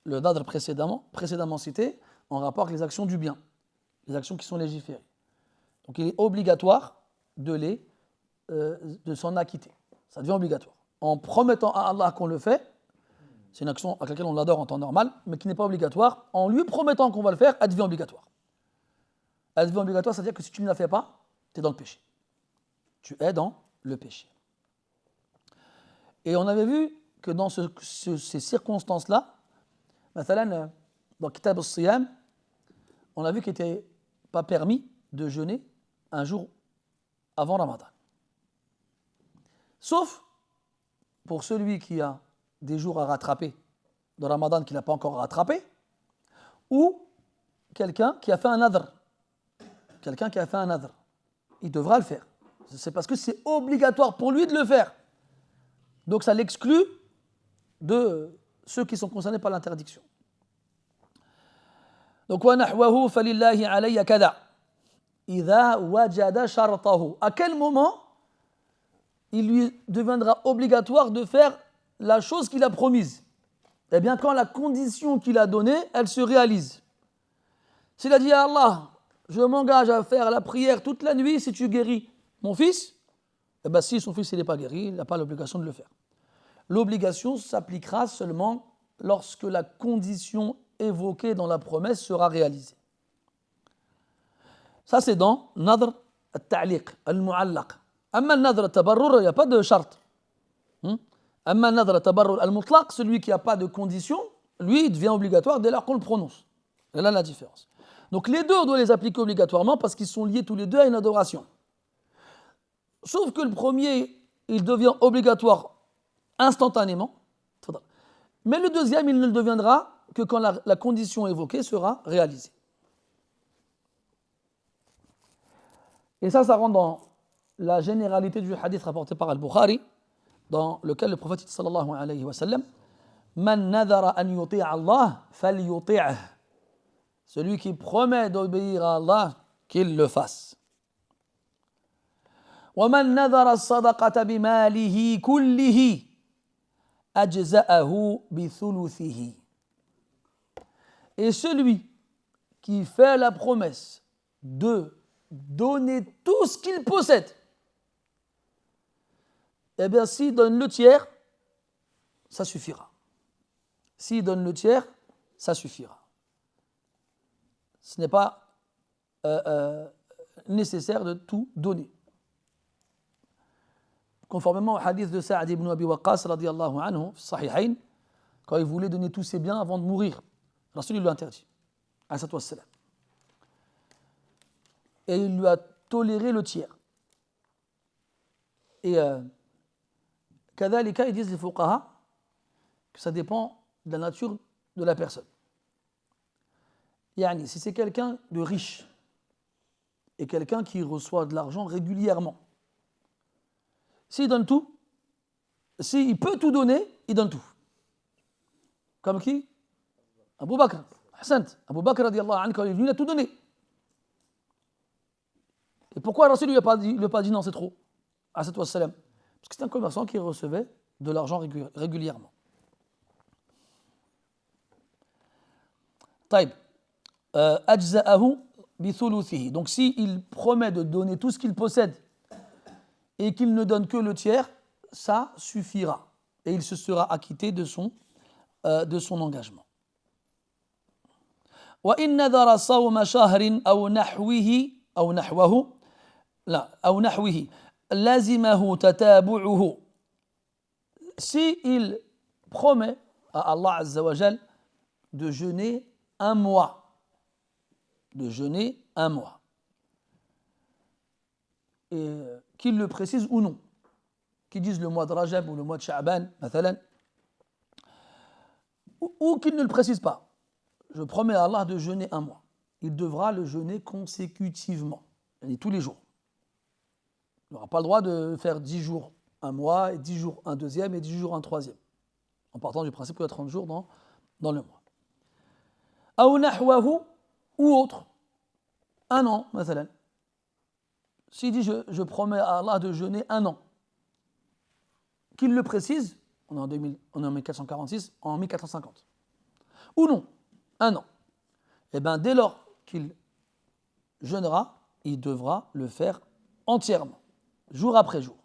le nadr précédemment cité, en rapport avec les actions du bien, les actions qui sont légiférées. Donc il est obligatoire de s'en acquitter. Ça devient obligatoire. En promettant à Allah qu'on le fait, c'est une action à laquelle on l'adore en temps normal, mais qui n'est pas obligatoire. En lui promettant qu'on va le faire, elle devient obligatoire. Elle devient obligatoire, c'est-à-dire que si tu ne la fais pas, tu es dans le péché. Tu es dans le péché. Et on avait vu que dans ces circonstances-là, dans Kitab al-Siyam, on a vu qu'il n'était pas permis de jeûner un jour avant Ramadan. Sauf pour celui qui a des jours à rattraper de Ramadan qu'il n'a pas encore rattrapé, ou quelqu'un qui a fait un nadr. Quelqu'un qui a fait un nadr. Il devra le faire. C'est parce que c'est obligatoire pour lui de le faire. Donc ça l'exclut de ceux qui sont concernés par l'interdiction. Donc وَنَحْوَهُ فَلِلَّهِ عَلَيَّ كَذَا إِذَا وَجَدَ شَرْطَهُ. À quel moment il lui deviendra obligatoire de faire la chose qu'il a promise? Eh bien, quand la condition qu'il a donnée, elle se réalise. S'il a dit à Allah, je m'engage à faire la prière toute la nuit si tu guéris mon fils, eh ben, si son fils n'est pas guéri, il n'a pas l'obligation de le faire. L'obligation s'appliquera seulement lorsque la condition évoquée dans la promesse sera réalisée. Ça, c'est dans Nadr al-Ta'liq, al-Mu'allaq. Amma Nadr al-Tabarrur, il n'y a pas de charte. Amma Nadr al-Tabarrur al-Mutlaq, celui qui n'a pas de condition, lui, il devient obligatoire dès lors qu'on le prononce. Et là, la différence. Donc les deux, on doit les appliquer obligatoirement parce qu'ils sont liés tous les deux à une adoration. Sauf que le premier, il devient obligatoire instantanément. Mais le deuxième, il ne le deviendra que quand la condition évoquée sera réalisée. Et ça rentre dans la généralité du hadith rapporté par Al-Bukhari, dans lequel le prophète sallallahu alayhi wa sallam, Man nadara an yuti'a Allah, falyuti'ah. Celui qui promet d'obéir à Allah, qu'il le fasse. وَمَنْ نَذَرَ الصَّدَقَةَ بِمَالِهِ كُلِّهِ أَجْزَأَهُ بِثُلُثِهِ. Et celui qui fait la promesse de donner tout ce qu'il possède, eh bien, s'il donne le tiers, ça suffira. S'il donne le tiers, ça suffira. Ce n'est pas nécessaire de tout donner. Conformément au hadith de Sa'd ibn Abi Waqqas, radiyallahu anhu, Sahihayn, quand il voulait donner tous ses biens avant de mourir, Rasul lui a interdit, alayhi wassalam. Et il lui a toléré le tiers. Et kadhalika, ils disent les fuqaha que ça dépend de la nature de la personne. Yani, si c'est quelqu'un de riche et quelqu'un qui reçoit de l'argent régulièrement, s'il donne tout, s'il peut tout donner, il donne tout. Comme qui? Abu Bakr. Ahsant. Abu Bakr, radiallahu anhu, quand il est venu, il a tout donné. Et pourquoi Rasul lui a pas dit non, c'est trop? Parce que c'est un commerçant qui recevait de l'argent régulièrement. Taïb. Ajza'ahu bithuluthihi. Donc s'il promet de donner tout ce qu'il possède et qu'il ne donne que le tiers, ça suffira. Et il se sera acquitté de son engagement. وَإِنْ نَذَرَ صَوْمَ شَهْرٍ أَوْ نَحْوَهُ لَازِمَهُ تَتَابُعُهُ. Si il promet à Allah Azza wa Jal de jeûner un mois, et qu'il le précise ou non, qu'il dise le mois de Rajab ou le mois de Sha'ban, ou qu'il ne le précise pas. Je promets à Allah de jeûner un mois. Il devra le jeûner consécutivement, c'est-à-dire tous les jours. Il n'aura pas le droit de faire 10 jours un mois, et 10 jours un deuxième, et 10 jours un troisième, en partant du principe qu'il y a 30 jours dans le mois. Aou nahwahu, ou autre, un an, مثلا. S'il dit je promets à Allah de jeûner un an, qu'il le précise, on est en 1446, en 1450, ou non, un an, et bien dès lors qu'il jeûnera, il devra le faire entièrement, jour après jour.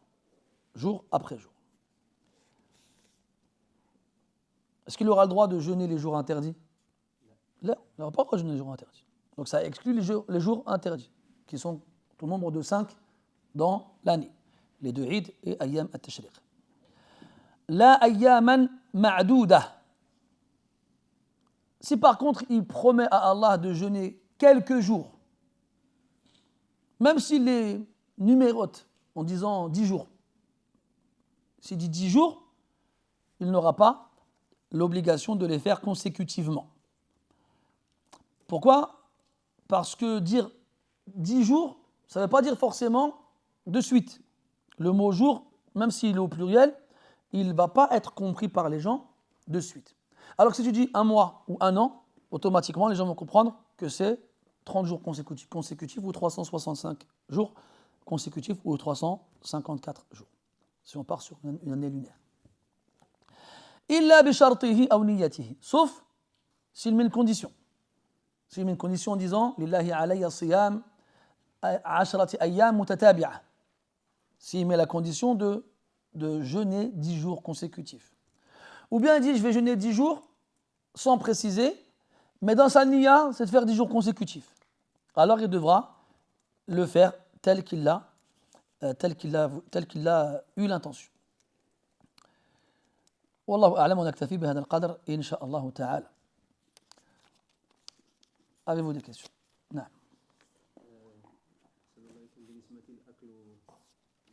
Est-ce qu'il aura le droit de jeûner les jours interdits? Là, il n'aura pas le droit de jeûner les jours interdits. Donc ça exclut les jours interdits, qui sont au nombre de 5 dans l'année, les 2 Eid et Ayyam al-Tashriq. La ayyaman ma'douda. Si par contre il promet à Allah de jeûner quelques jours, même s'il les numérote en disant 10 jours, s'il dit 10 jours, il n'aura pas l'obligation de les faire consécutivement. Pourquoi? Parce que dire 10 jours, ça ne veut pas dire forcément de suite. Le mot jour, même s'il est au pluriel, il ne va pas être compris par les gens de suite. Alors que si tu dis un mois ou un an, automatiquement les gens vont comprendre que c'est 30 jours consécutifs ou 365 jours consécutifs ou 354 jours. Si on part sur une année lunaire. Illa bi shartihi aw niyyatihi. Sauf s'il met une condition. S'il met une condition en disant Lillahi alayya siyam 10 ayyam mutatabi'a. s'il met la condition de jeûner 10 jours consécutifs. Ou bien il dit je vais jeûner 10 jours sans préciser, mais dans sa niya, c'est de faire 10 jours consécutifs. Alors il devra le faire tel qu'il a eu l'intention. والله أعلم ونكتفي بهذا القدر إن شاء الله تعالى. Avez-vous des questions? نعم. بالنسبة للأكل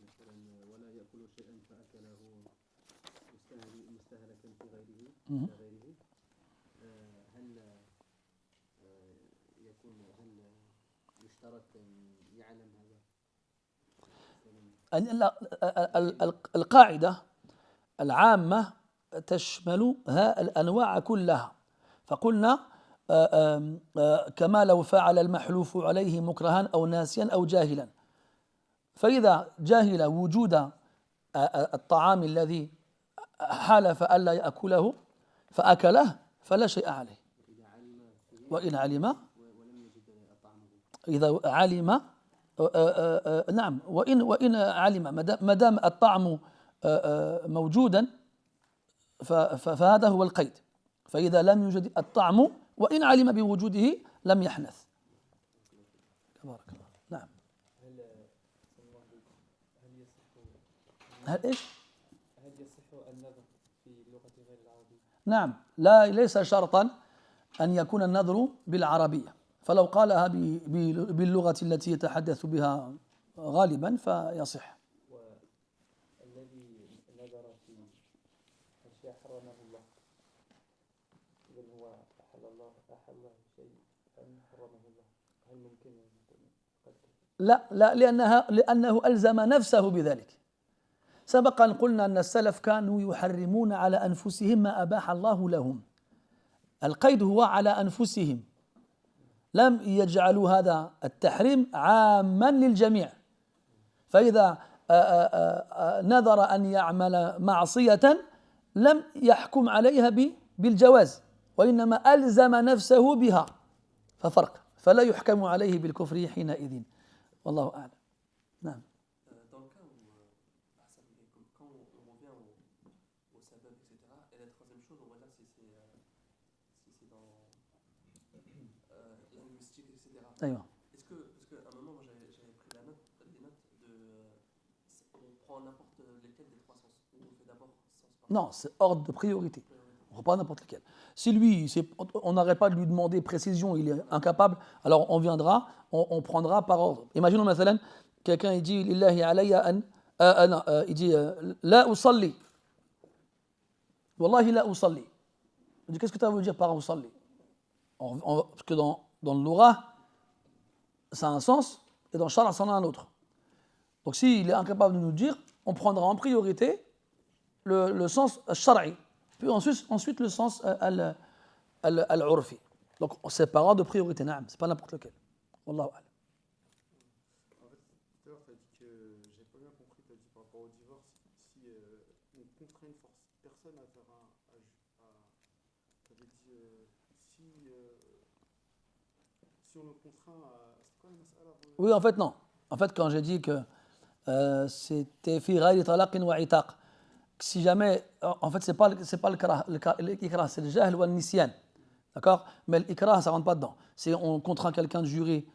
مثلا ولا يأكل شيئا فأكله مستهلكا في غيره هل يشترط أن يعلم هذا؟ القاعدة العامة تشمل الأنواع كلها، فقلنا كما لو فعل المحلوف عليه مكرها أو ناسيا أو جاهلا، فإذا جاهل وجود الطعام الذي حلف ألا يأكله فأكله فلا شيء عليه. وإن علم إذا علم نعم وإن علم ما دام الطعم موجودا فهذا هو القيد، فإذا لم يوجد الطعم وإن علم بوجوده لم يحنث. تبارك الله. نعم. هل إيش؟ هل يصح النذر في اللغة غير العربية؟ نعم، ليس شرطا أن يكون النذر بالعربية، فلو قالها باللغة التي يتحدث بها غالبا فيصح. والذي نذر في أشياء حرمه الله، إذا هو أحل شيء حرمه الله، هل ممكن أن يكون؟ لا لأنه ألزم نفسه بذلك. سبق أن قلنا أن السلف كانوا يحرمون على أنفسهم ما أباح الله لهم، القيد هو على أنفسهم، لم يجعلوا هذا التحريم عاما للجميع. فإذا نذر أن يعمل معصية لم يحكم عليها بالجواز، وإنما ألزم نفسه بها، ففرق، فلا يحكم عليه بالكفر حينئذ، والله أعلم. نعم. أيوة. Est-ce que, parce qu'à un moment, moi, j'avais pris les notes on prend n'importe lesquels des trois sens, ou on fait d'abord sens par sens? Non, c'est ordre de priorité. On ne prend pas n'importe lequel. Si lui, on n'arrête pas de lui demander précision, il est incapable, alors on viendra, on prendra par ordre. Imaginons مثلا quelqu'un il dit lillahi alayya an il dit la usalli. Wallahi la usalli. Il dit qu'est-ce que tu veux dire par usalli? Parce que dans le Loura, ça a un sens, et dans le Shara, ça en a un autre. Donc s'il est incapable de nous dire, on prendra en priorité le sens shara'i, puis ensuite le sens al-urfi. Donc c'est par ordre de priorité, c'est pas n'importe lequel. Wallahu a'lam. En fait, tout à l'heure, tu as dit que j'ai pas bien compris, tu as dit par rapport au divorce, si on contraint une personne à faire tu avais dit si on le contraint à. C'est quoi le mas'ala? Oui, en fait, non. En fait, quand j'ai dit que c'était fi ghayri talaqin wa itaq, si jamais, en fait, c'est pas l'ikrah, c'est le jahl ou le nisyan, d'accord? Mais l'ikrah, ça rentre pas dedans. Si on contraint quelqu'un de jurer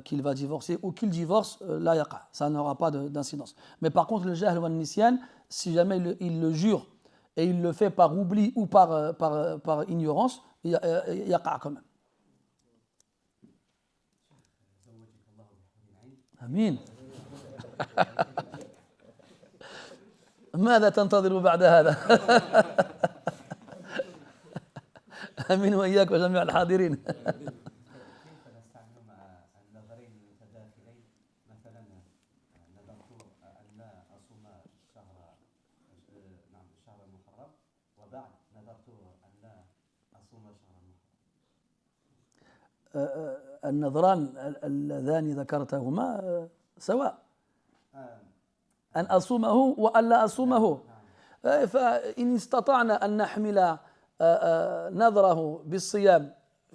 qu'il va divorcer ou qu'il divorce, la yaqa, ça n'aura pas d'incidence. Mais par contre, le jahl ou le nisyan, si jamais il le jure et il le fait par oubli ou par ignorance, yaqa quand même. آمين. ماذا تنتظر بعد هذا؟ آمين وإياك وجميع الحاضرين. كيف نستعمل مع النظرين المتداخلين؟ مثلا نذرت أن أصوم شهر المحرم، وبعد نذرت أن أصوم شهر المحرم. النظران اللذان ذكرتهما سواء، أن أصومه وألا أصومه، فإن استطعنا أن نحمل نذره بالصيام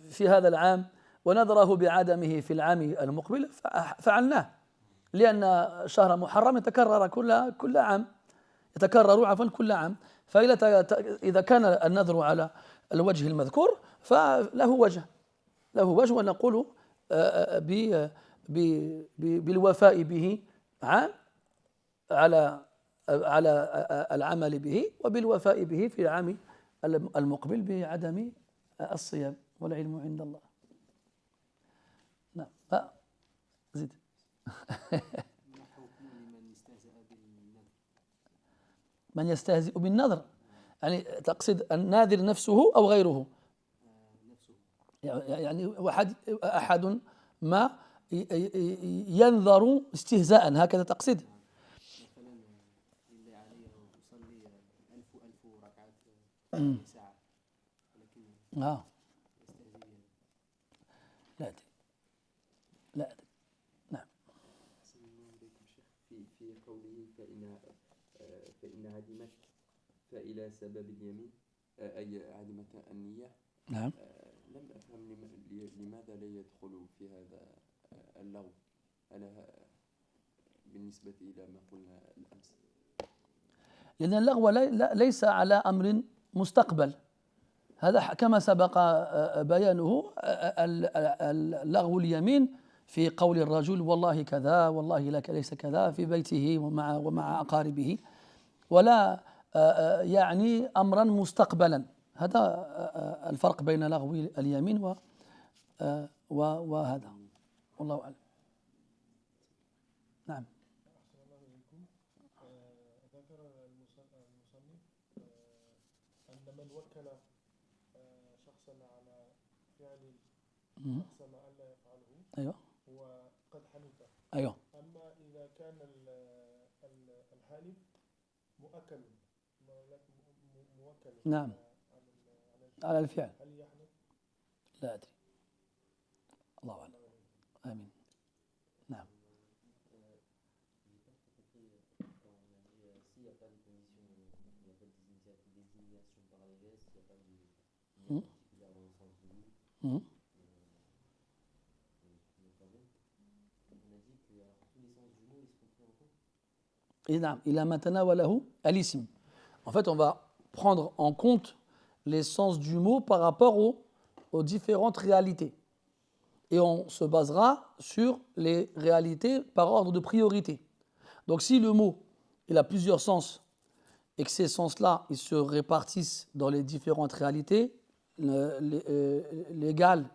في هذا العام ونذره بعدمه في العام المقبل فعلناه، لأن شهر محرم يتكرر كل عام، يتكرر عفوا كل عام. فإذا كان النذر على الوجه المذكور فله وجه، له وجه، ونقول بالوفاء به عام على العمل به، وبالوفاء به في العام المقبل بعدم الصيام، والعلم عند الله. نعم. زيد. ما حكم لمن استهزأ بالنذر؟ من يستهزئ بالنذر يعني تقصد الناذر نفسه أو غيره؟ نفسه. يعني أحد ما ينذر استهزاء، هكذا تقصد؟ مثلا لله علي أصلي 1000 ركعة في ساعة، ولكن يستهزئ. لا أدري، لا أدري. نعم. أحسن الله إليكم شيخ. في قوله فإن عدمت فإلى سبب اليمين، أي عدمت النية. نعم. لم أفهم لماذا لا يدخل في هذا اللغو بالنسبة إلى ما قلنا الأمس. لأن اللغو ليس على أمر مستقبل، هذا كما سبق بيانه. اللغو اليمين في قول الرجل والله كذا والله لك ليس كذا في بيته ومع أقاربه، ولا يعني أمرا مستقبلا. هذا الفرق بين لغو اليمين وهذا، والله أعلم. نعم. أحسن الله إليكم. ذكر المصنف أن من وكل شخصا على فعل أقسم ألا يفعله أيوه. وقد حلف. أيوه. أما إذا كان الحالف مؤكل نعم على الفعل، هل يحلف؟ لا أدري، الله أعلم. آمين. نعم. Et نعم, إلى ما تناوله الاسم. En fait, on va prendre en compte les sens du mot par rapport aux différentes réalités. Et on se basera sur les réalités par ordre de priorité. Donc si le mot il a plusieurs sens et que ces sens-là ils se répartissent dans les différentes réalités, légales,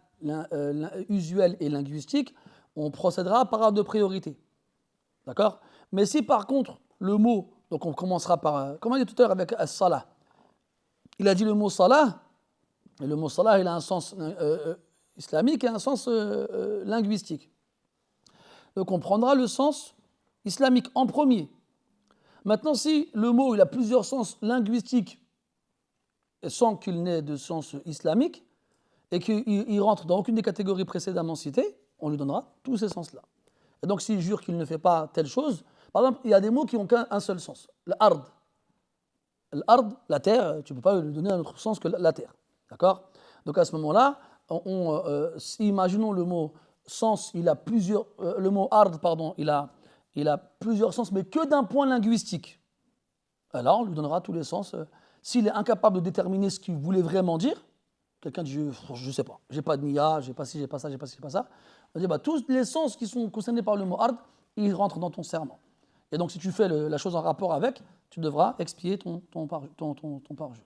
usuelles et linguistiques, on procédera par ordre de priorité. D'accord ? Mais si par contre le mot, donc on commencera par, comme on a dit tout à l'heure avec as-salah, il a dit le mot salah, et le mot salah il a un sens islamique et un sens linguistique. Donc on prendra le sens islamique en premier. Maintenant si le mot il a plusieurs sens linguistiques sans qu'il n'ait de sens islamique et qu'il rentre dans aucune des catégories précédemment citées, on lui donnera tous ces sens-là. Et donc s'il jure qu'il ne fait pas telle chose, par exemple il y a des mots qui n'ont qu'un seul sens, l'ard. L'ard, la terre, tu ne peux pas lui donner un autre sens que la terre. D'accord ? Donc à ce moment-là, imaginons le mot sens, il a plusieurs, le mot ard, pardon, il a plusieurs sens, mais que d'un point linguistique. Alors on lui donnera tous les sens. S'il est incapable de déterminer ce qu'il voulait vraiment dire, quelqu'un dit je ne sais pas, j'ai pas de niya, j'ai pas ci, j'ai pas ça, j'ai pas ci, j'ai pas ça. On dit tous les sens qui sont concernés par le mot ard, ils rentrent dans ton serment. Et donc si tu fais la chose en rapport avec, tu devras expier ton parjure.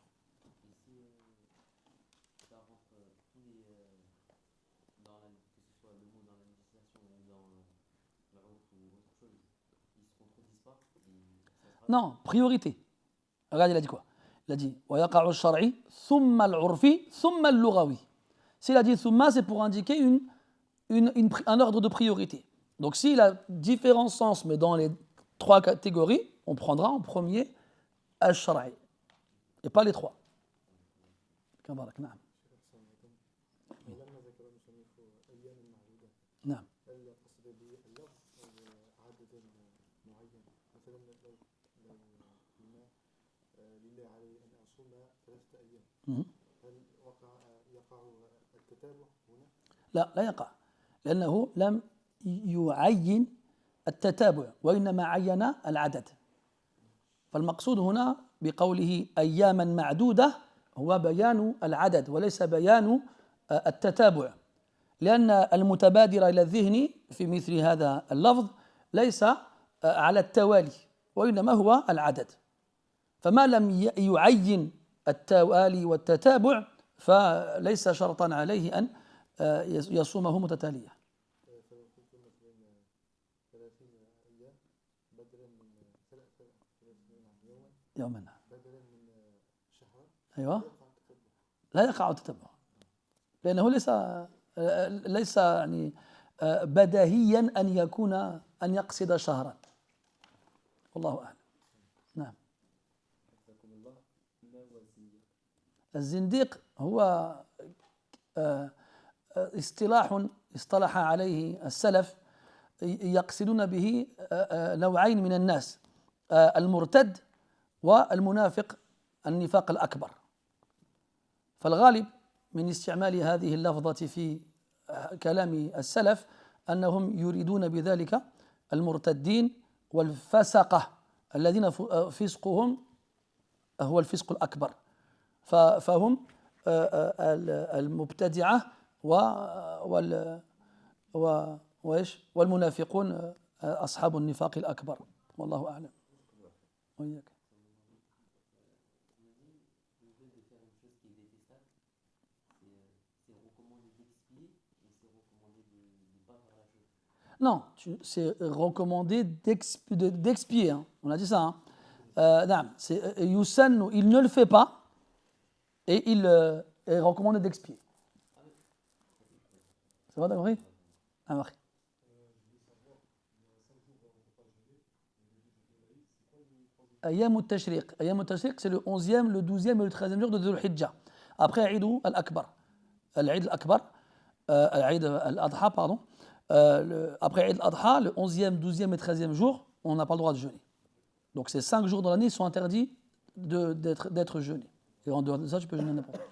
Non, priorité. Regarde, il a dit quoi ? Il a dit وَيَقَعُ الشَّرْعِ ثُمَّ الْعُرْفِ ثُمَّ اللُّغَوِي. S'il a dit thumma, c'est pour indiquer un ordre de priorité. Donc s'il a différents sens, mais dans les trois catégories, on prendra en premier al-shar'i, et pas les trois. كبارك نعم. ولما ذكر المصنف أيام معدودة نعم. هل قصد باللفظ أو عدد معين؟ مثلا لو قلنا لله علي أن أصوم 3 أيام، هل يقع التتابع هنا؟ لا يقع، لأنه لم يعين التتابع وإنما عين العدد. فالمقصود هنا بقوله أياما معدودة هو بيان العدد وليس بيان التتابع، لأن المتبادر إلى الذهن في مثل هذا اللفظ ليس على التوالي وإنما هو العدد، فما لم يعين التوالي والتتابع فليس شرطا عليه أن يصومه متتاليا. فلو قلت مثلا 30 أيام بدلا من 30 يوما يوما بدلا من شهر أيوة يقع التتبع. لا يقع التتبع لأنه ليس يعني بديهيا أن يقصد شهرا. والله أعلم. نعم. جزاكم الله. ما هو الزنديق؟ الزنديق هو اصطلح عليه السلف يقصدون به نوعين من الناس: المرتد والمنافق النفاق الأكبر. فالغالب من استعمال هذه اللفظة في كلام السلف أنهم يريدون بذلك المرتدين والفسقة الذين فسقهم هو الفسق الأكبر، فهم المبتدعة والمنافقون أصحاب النفاق الأكبر. والله أعلم. وإياك. Non, c'est recommandé d'expier. Hein. On a dit ça. Hein. Yusan, il ne le fait pas et il est recommandé d'expier. Ça va, d'accord? Ah, Marie. Ayyam al-Tashriq. Ayyam al-Tashriq, c'est le 11e, le 12e et le 13e jour de Dhul Hijjah. Après Eid al-Akbar. L'Eid al-Akbar, Eid al-Adha, pardon. Après Eid al-Adha, le 11e, 12e et 13e jour, on n'a pas le droit de jeûner. Donc ces 5 jours dans l'année sont interdits d'être jeûnés. Et en dehors de ça, tu peux jeûner n'importe quoi.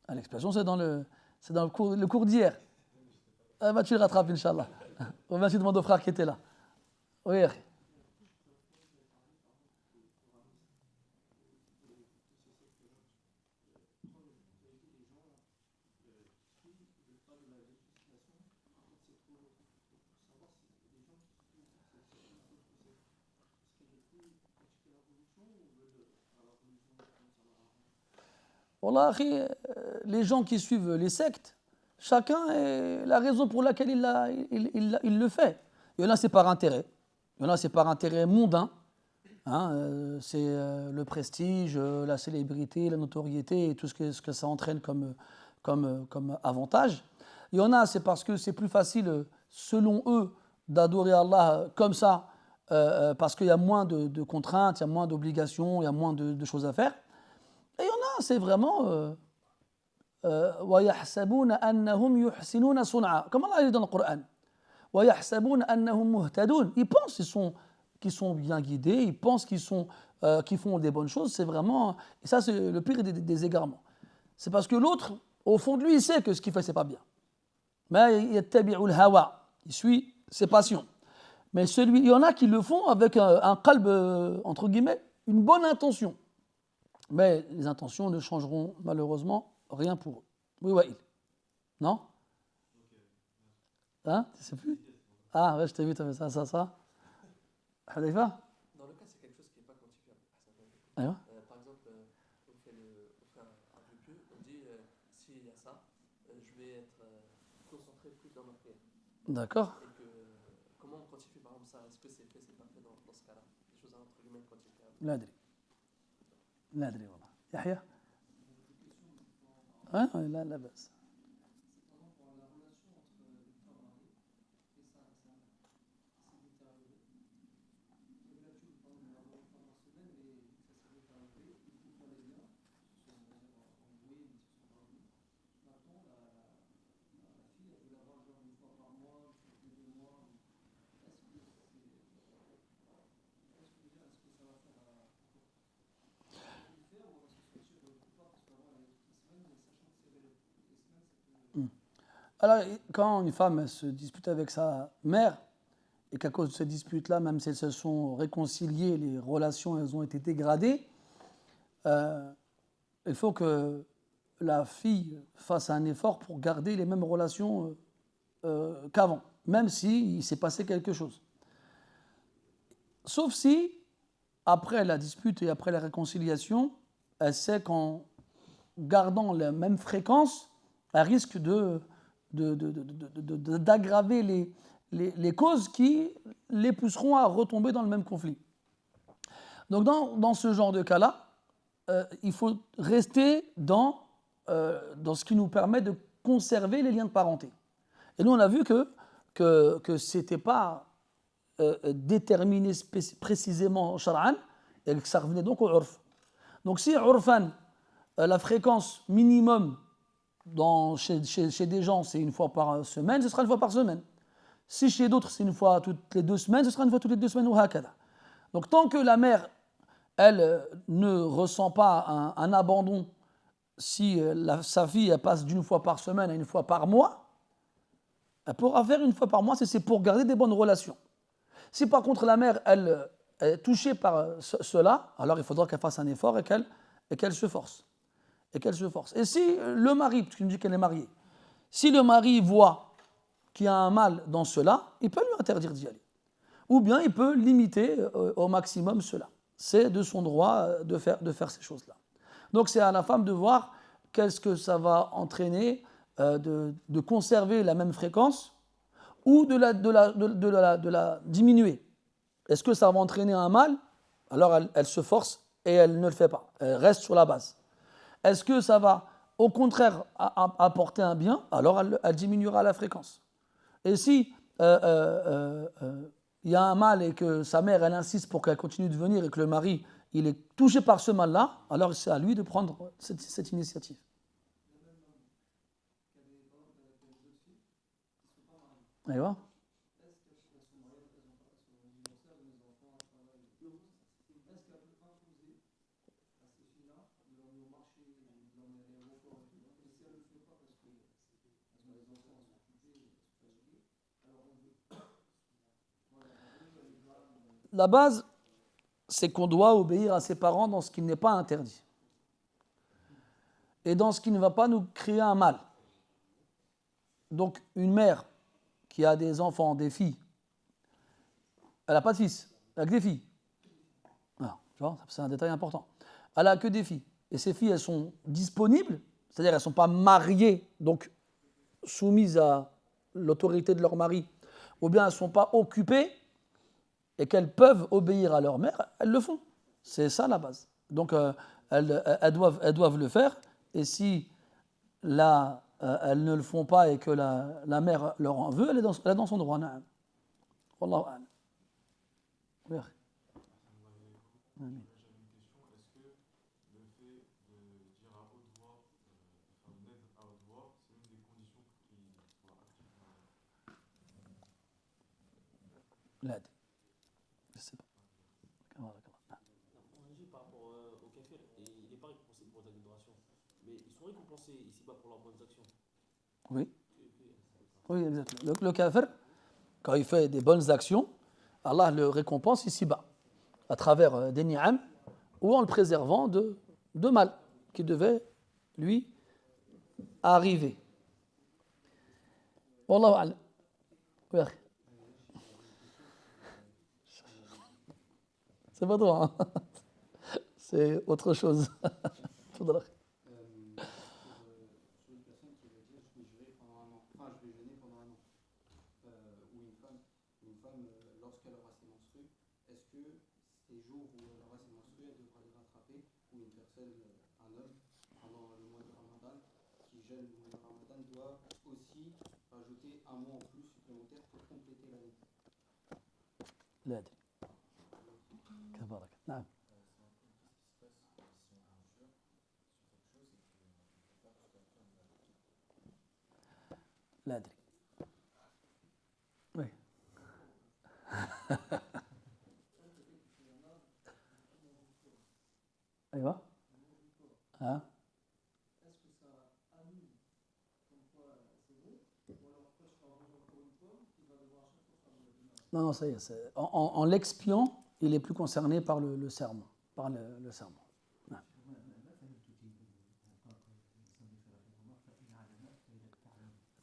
Ah, l'expression, c'est dans le cours d'hier. Ah, bah, tu le rattrapes, Inch'Allah. On va demander au frère qui était là. Oui, Wallah, les gens qui suivent les sectes, chacun a la raison pour laquelle il le fait. Il y en a, c'est par intérêt. Il y en a, c'est par intérêt mondain. Hein, c'est le prestige, la célébrité, la notoriété et tout ce que ça entraîne comme avantage. Il y en a, c'est parce que c'est plus facile, selon eux, d'adorer Allah comme ça, parce qu'il y a moins de contraintes, il y a moins d'obligations, il y a moins de choses à faire. Et il y en a, c'est vraiment وَيَحْسَبُونَ أَنَّهُمْ يُحْسِنُونَ صُنْعًا, comme Allah dit dans le Coran. وَيَحْسَبُونَ أَنَّهُمْ مُهْتَدُونَ, ils pensent qu'ils sont bien guidés, ils pensent qu'ils font des bonnes choses. C'est vraiment, et ça c'est le pire des égarements. C'est parce que l'autre, au fond de lui, il sait que ce qu'il fait, c'est pas bien. Mais yattabi'u al-hawa, il suit ses passions. Mais il y en a qui le font avec un qalb, entre guillemets, une bonne intention. Mais les intentions ne changeront malheureusement rien pour eux. Oui, Waïl. Non? Hein? Tu sais plus? Ah, ouais, je t'ai vu, tu as fait ça. Hadaifa? Dans le cas, c'est quelque chose qui n'est pas quantifiable. Aïe. Par exemple, on fait un vœu pieux, on dit s'il y a ça, je vais être concentré plus dans ma prière. D'accord. Et que, comment on quantifie par exemple ça? Est-ce que c'est fait, c'est pas fait dans ce cas-là? Des choses entre guillemets quantifiables. لا أدري والله. يحيى؟ لا بأس. Alors, quand une femme se dispute avec sa mère, et qu'à cause de cette dispute-là, même si elles se sont réconciliées, les relations elles ont été dégradées, il faut que la fille fasse un effort pour garder les mêmes relations qu'avant, même s'il s'est passé quelque chose. Sauf si, après la dispute et après la réconciliation, elle sait qu'en gardant la même fréquence, elle risque d'aggraver les causes qui les pousseront à retomber dans le même conflit. Donc dans ce genre de cas-là, il faut rester dans ce qui nous permet de conserver les liens de parenté. Et nous, on a vu que ce n'était pas déterminé précisément shar'an, et que ça revenait donc au urf. Donc si urfan, la fréquence minimum chez des gens, c'est une fois par semaine, ce sera une fois par semaine. Si chez d'autres, c'est une fois toutes les 2 semaines, ce sera une fois toutes les 2 semaines ou hakada. Donc tant que la mère, elle, ne ressent pas un abandon, si sa fille elle passe d'une fois par semaine à une fois par mois, elle pourra faire une fois par mois si c'est pour garder des bonnes relations. Si par contre la mère, elle est touchée par cela, alors il faudra qu'elle fasse un effort et qu'elle se force. Et si le mari, parce qu'il me dit qu'elle est mariée, si le mari voit qu'il y a un mal dans cela, il peut lui interdire d'y aller. Ou bien il peut limiter au maximum cela. C'est de son droit de faire ces choses-là. Donc c'est à la femme de voir qu'est-ce que ça va entraîner de conserver la même fréquence ou de la diminuer. Est-ce que ça va entraîner un mal? Alors elle se force et elle ne le fait pas. Elle reste sur la base. Est-ce que ça va au contraire apporter un bien? Alors elle diminuera la fréquence. Et si il y a un mal et que sa mère elle insiste pour qu'elle continue de venir et que le mari il est touché par ce mal-là, alors c'est à lui de prendre cette initiative. Et voilà. La base, c'est qu'on doit obéir à ses parents dans ce qui n'est pas interdit et dans ce qui ne va pas nous créer un mal. Donc, une mère qui a des enfants, des filles, elle n'a pas de fils, elle n'a que des filles. Alors, tu vois, c'est un détail important. Elle n'a que des filles. Et ces filles, elles sont disponibles, c'est-à-dire elles ne sont pas mariées, donc soumises à l'autorité de leur mari, ou bien elles ne sont pas occupées, et qu'elles peuvent obéir à leur mère, elles le font. C'est ça la base. Donc elles doivent le faire, et si elles ne le font pas et que la mère leur en veut, elle est dans son droit. Na'am. Wallahu a'lam. Oui. Amin. L'aide. Je sais pas. On dit par rapport au kafir, il n'est pas récompensé pour les adorations, mais ils sont récompensés ici-bas pour leurs bonnes actions. Oui. Oui, exactement. Le kafir, quand il fait des bonnes actions, Allah le récompense ici-bas, à travers des ni'am, ou en le préservant de mal qui devait lui arriver. Wallahu a'lam. Oui, akhi. C'est pas toi, hein? C'est autre chose. Faudra. Sur une personne qui va dire je vais jeûner pendant un an, enfin je vais jeûner pendant un an, ou une femme lorsqu'elle aura ses menstrues, est-ce que ces jours où elle aura ses menstrues, elle devra les rattraper, ou une personne, un homme, pendant le mois de Ramadan, qui jeûne le mois de Ramadan, doit aussi rajouter un mois en plus supplémentaire pour compléter l'année? لا أدري. كبارك. نعم. لا أدري. Oui. أيوة. ها. Non, ça y est. En l'expiant, il est plus concerné par le serment. Par le serment. نعم.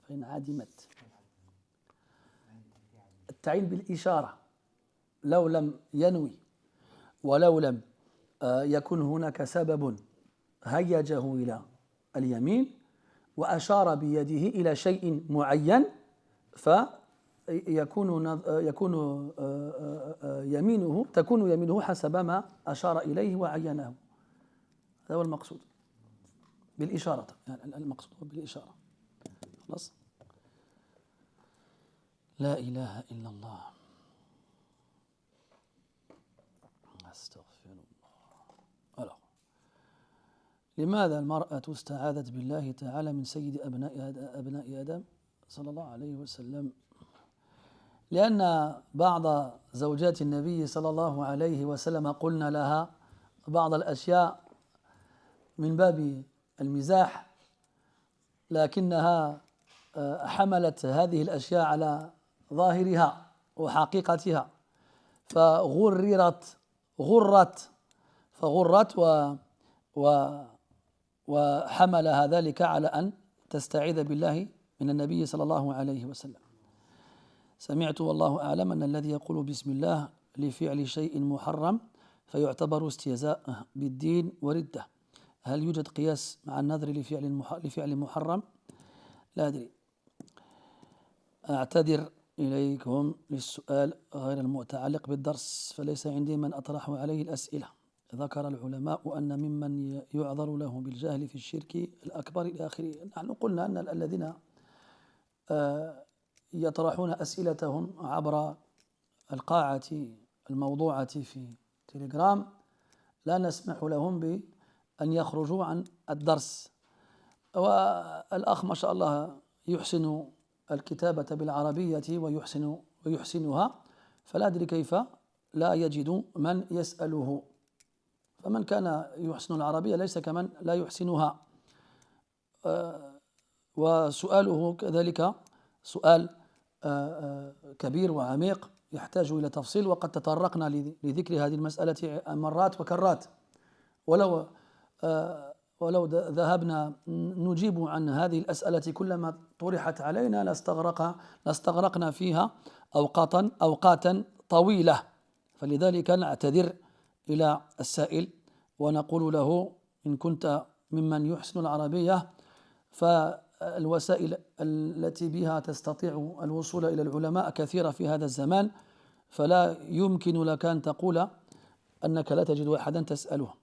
فإن عدمت التعيين بالإشارة لو لم ينوي ولو لم يكن هناك سبب هيجه إلى اليمين وأشار بيده إلى شيء معين تكون يمينه حسب ما أشار إليه وعينه. هذا هو المقصود بالإشارة، يعني المقصود بالإشارة. خلاص. لا إله إلا الله. أستغفر الله. Alors, لماذا المرأة استعاذت بالله تعالى من سيد أبناء آدم صلى الله عليه وسلم؟ لأن بعض زوجات النبي صلى الله عليه وسلم قلنا لها بعض الأشياء من باب المزاح، لكنها حملت هذه الأشياء على ظاهرها وحقيقتها فغرت وحملها ذلك على أن تستعيذ بالله من النبي صلى الله عليه وسلم. سمعت والله أعلم أن الذي يقول بسم الله لفعل شيء محرم فيعتبر استهزاء بالدين وردة. هل يوجد قياس مع النذر لفعل محرم؟ لا أدري. أعتذر إليكم للسؤال غير المتعلق بالدرس، فليس عندي من أطرح عليه الأسئلة. ذكر العلماء أن ممن يعذر له بالجهل في الشرك الأكبر إلى آخره. نحن قلنا أن الذين يطرحون أسئلتهم عبر القاعة الموضوعة في تليجرام لا نسمح لهم بأن يخرجوا عن الدرس. والأخ ما شاء الله يحسن الكتابة بالعربية ويحسنها، فلا أدري كيف لا يجد من يسأله. فمن كان يحسن العربية ليس كمن لا يحسنها. وسؤاله كذلك سؤال كبير وعميق يحتاج إلى تفصيل، وقد تطرقنا لذكر هذه المسألة مرات وكرات. ولو ذهبنا نجيب عن هذه الأسئلة كلما طرحت علينا لاستغرقنا فيها أوقاتا طويلة. فلذلك نعتذر إلى السائل ونقول له إن كنت ممن يحسن العربية فالوسائل التي بها تستطيع الوصول إلى العلماء كثيرة في هذا الزمان، فلا يمكن لك أن تقول أنك لا تجد أحدا تسأله.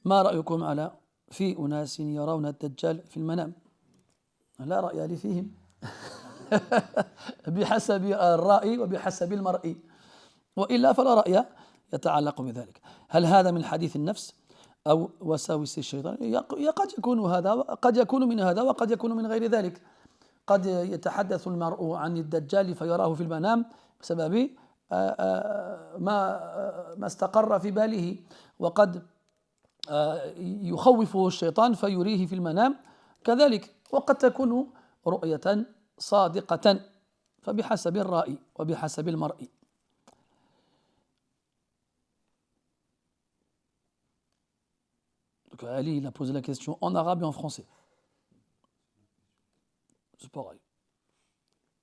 ما رأيكم في أناس يرون الدجال في المنام؟ لا رأي لي فيهم بحسب الرأي وبحسب المرئي، وإلا فلا رأي يتعلق بذلك. هل هذا من حديث النفس أو وساوس الشيطان؟ قد يكون هذا، قد يكون من هذا، وقد يكون من غير ذلك. قد يتحدث المرء عن الدجال فيراه في المنام بسبب ما استقر في باله، وقد يخوفه الشيطان فيريه في المنام كذلك، وقد تكون رؤية صادقة، فبحسب الرأي وبحسب المرء. Donc Ali, il a posé la question en arabe et en français. C'est pareil.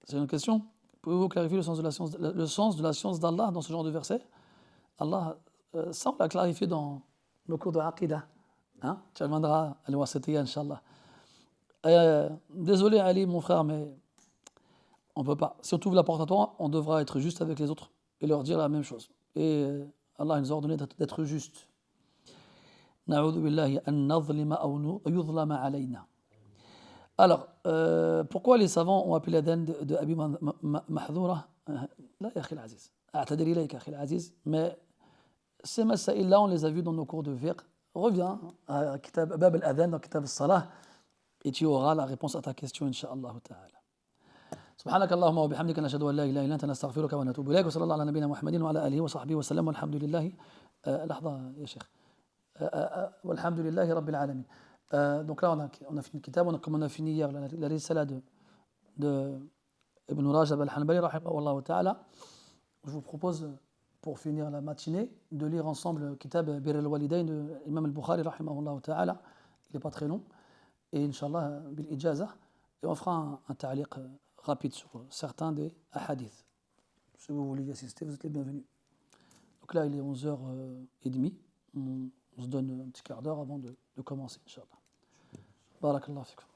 C'est une question. Pouvez-vous clarifier le sens de la science d'Allah dans ce genre de verset? Allah, ça on l'a clarifié dans nos cours de Aqidah. Hein? Tu reviendras à l'Ouassatiya, Inch'Allah. Désolé Ali, mon frère, mais on ne peut pas. Si on t'ouvre la porte à toi, on devra être juste avec les autres et leur dire la même chose. Et Allah nous a ordonné d'être juste. نعوذ بالله أن نظلم أو يظلم علينا. Alors, pourquoi les savants ont appelé l'Aden de Abi Mahdhoura? Là, ya Akhil Aziz. أعتذر إليك Akhil Aziz. Mais ces masaïl-là, on les a vus dans nos cours de fiqh. Reviens à Kitab Bab al-Adhan, dans Kitab al-Salah, et tu auras la réponse à ta question, Inch'Allah ta'ala. سبحانك اللهم وبحمدك نشهد أن لا إله إلا أنت نستغفرك ونتوب إليك وصلى الله على نبينا محمد وعلى آله وصحبه وسلم والحمد لله. لحظة يا شيخ. والحمد لله رب العالمين. Donc là, on a fini le kitab, comme on a fini hier la risala de Ibn Rajab al-Hanbali, rahimahullah ta'ala. Je vous propose, pour finir la matinée, de lire ensemble le Kitab Bir al-Walidayn de l'imam al-Bukhari, rahimahullah ta'ala. Il n'est pas très long. Et Inch'Allah, bil ijaza. Et on fera un ta'liq rapide sur certains des hadiths. Si vous voulez y assister, vous êtes les bienvenus. Donc là, il est 11h30. On se donne un petit quart d'heure avant de commencer, Inch'Allah. Barakallahu fikum.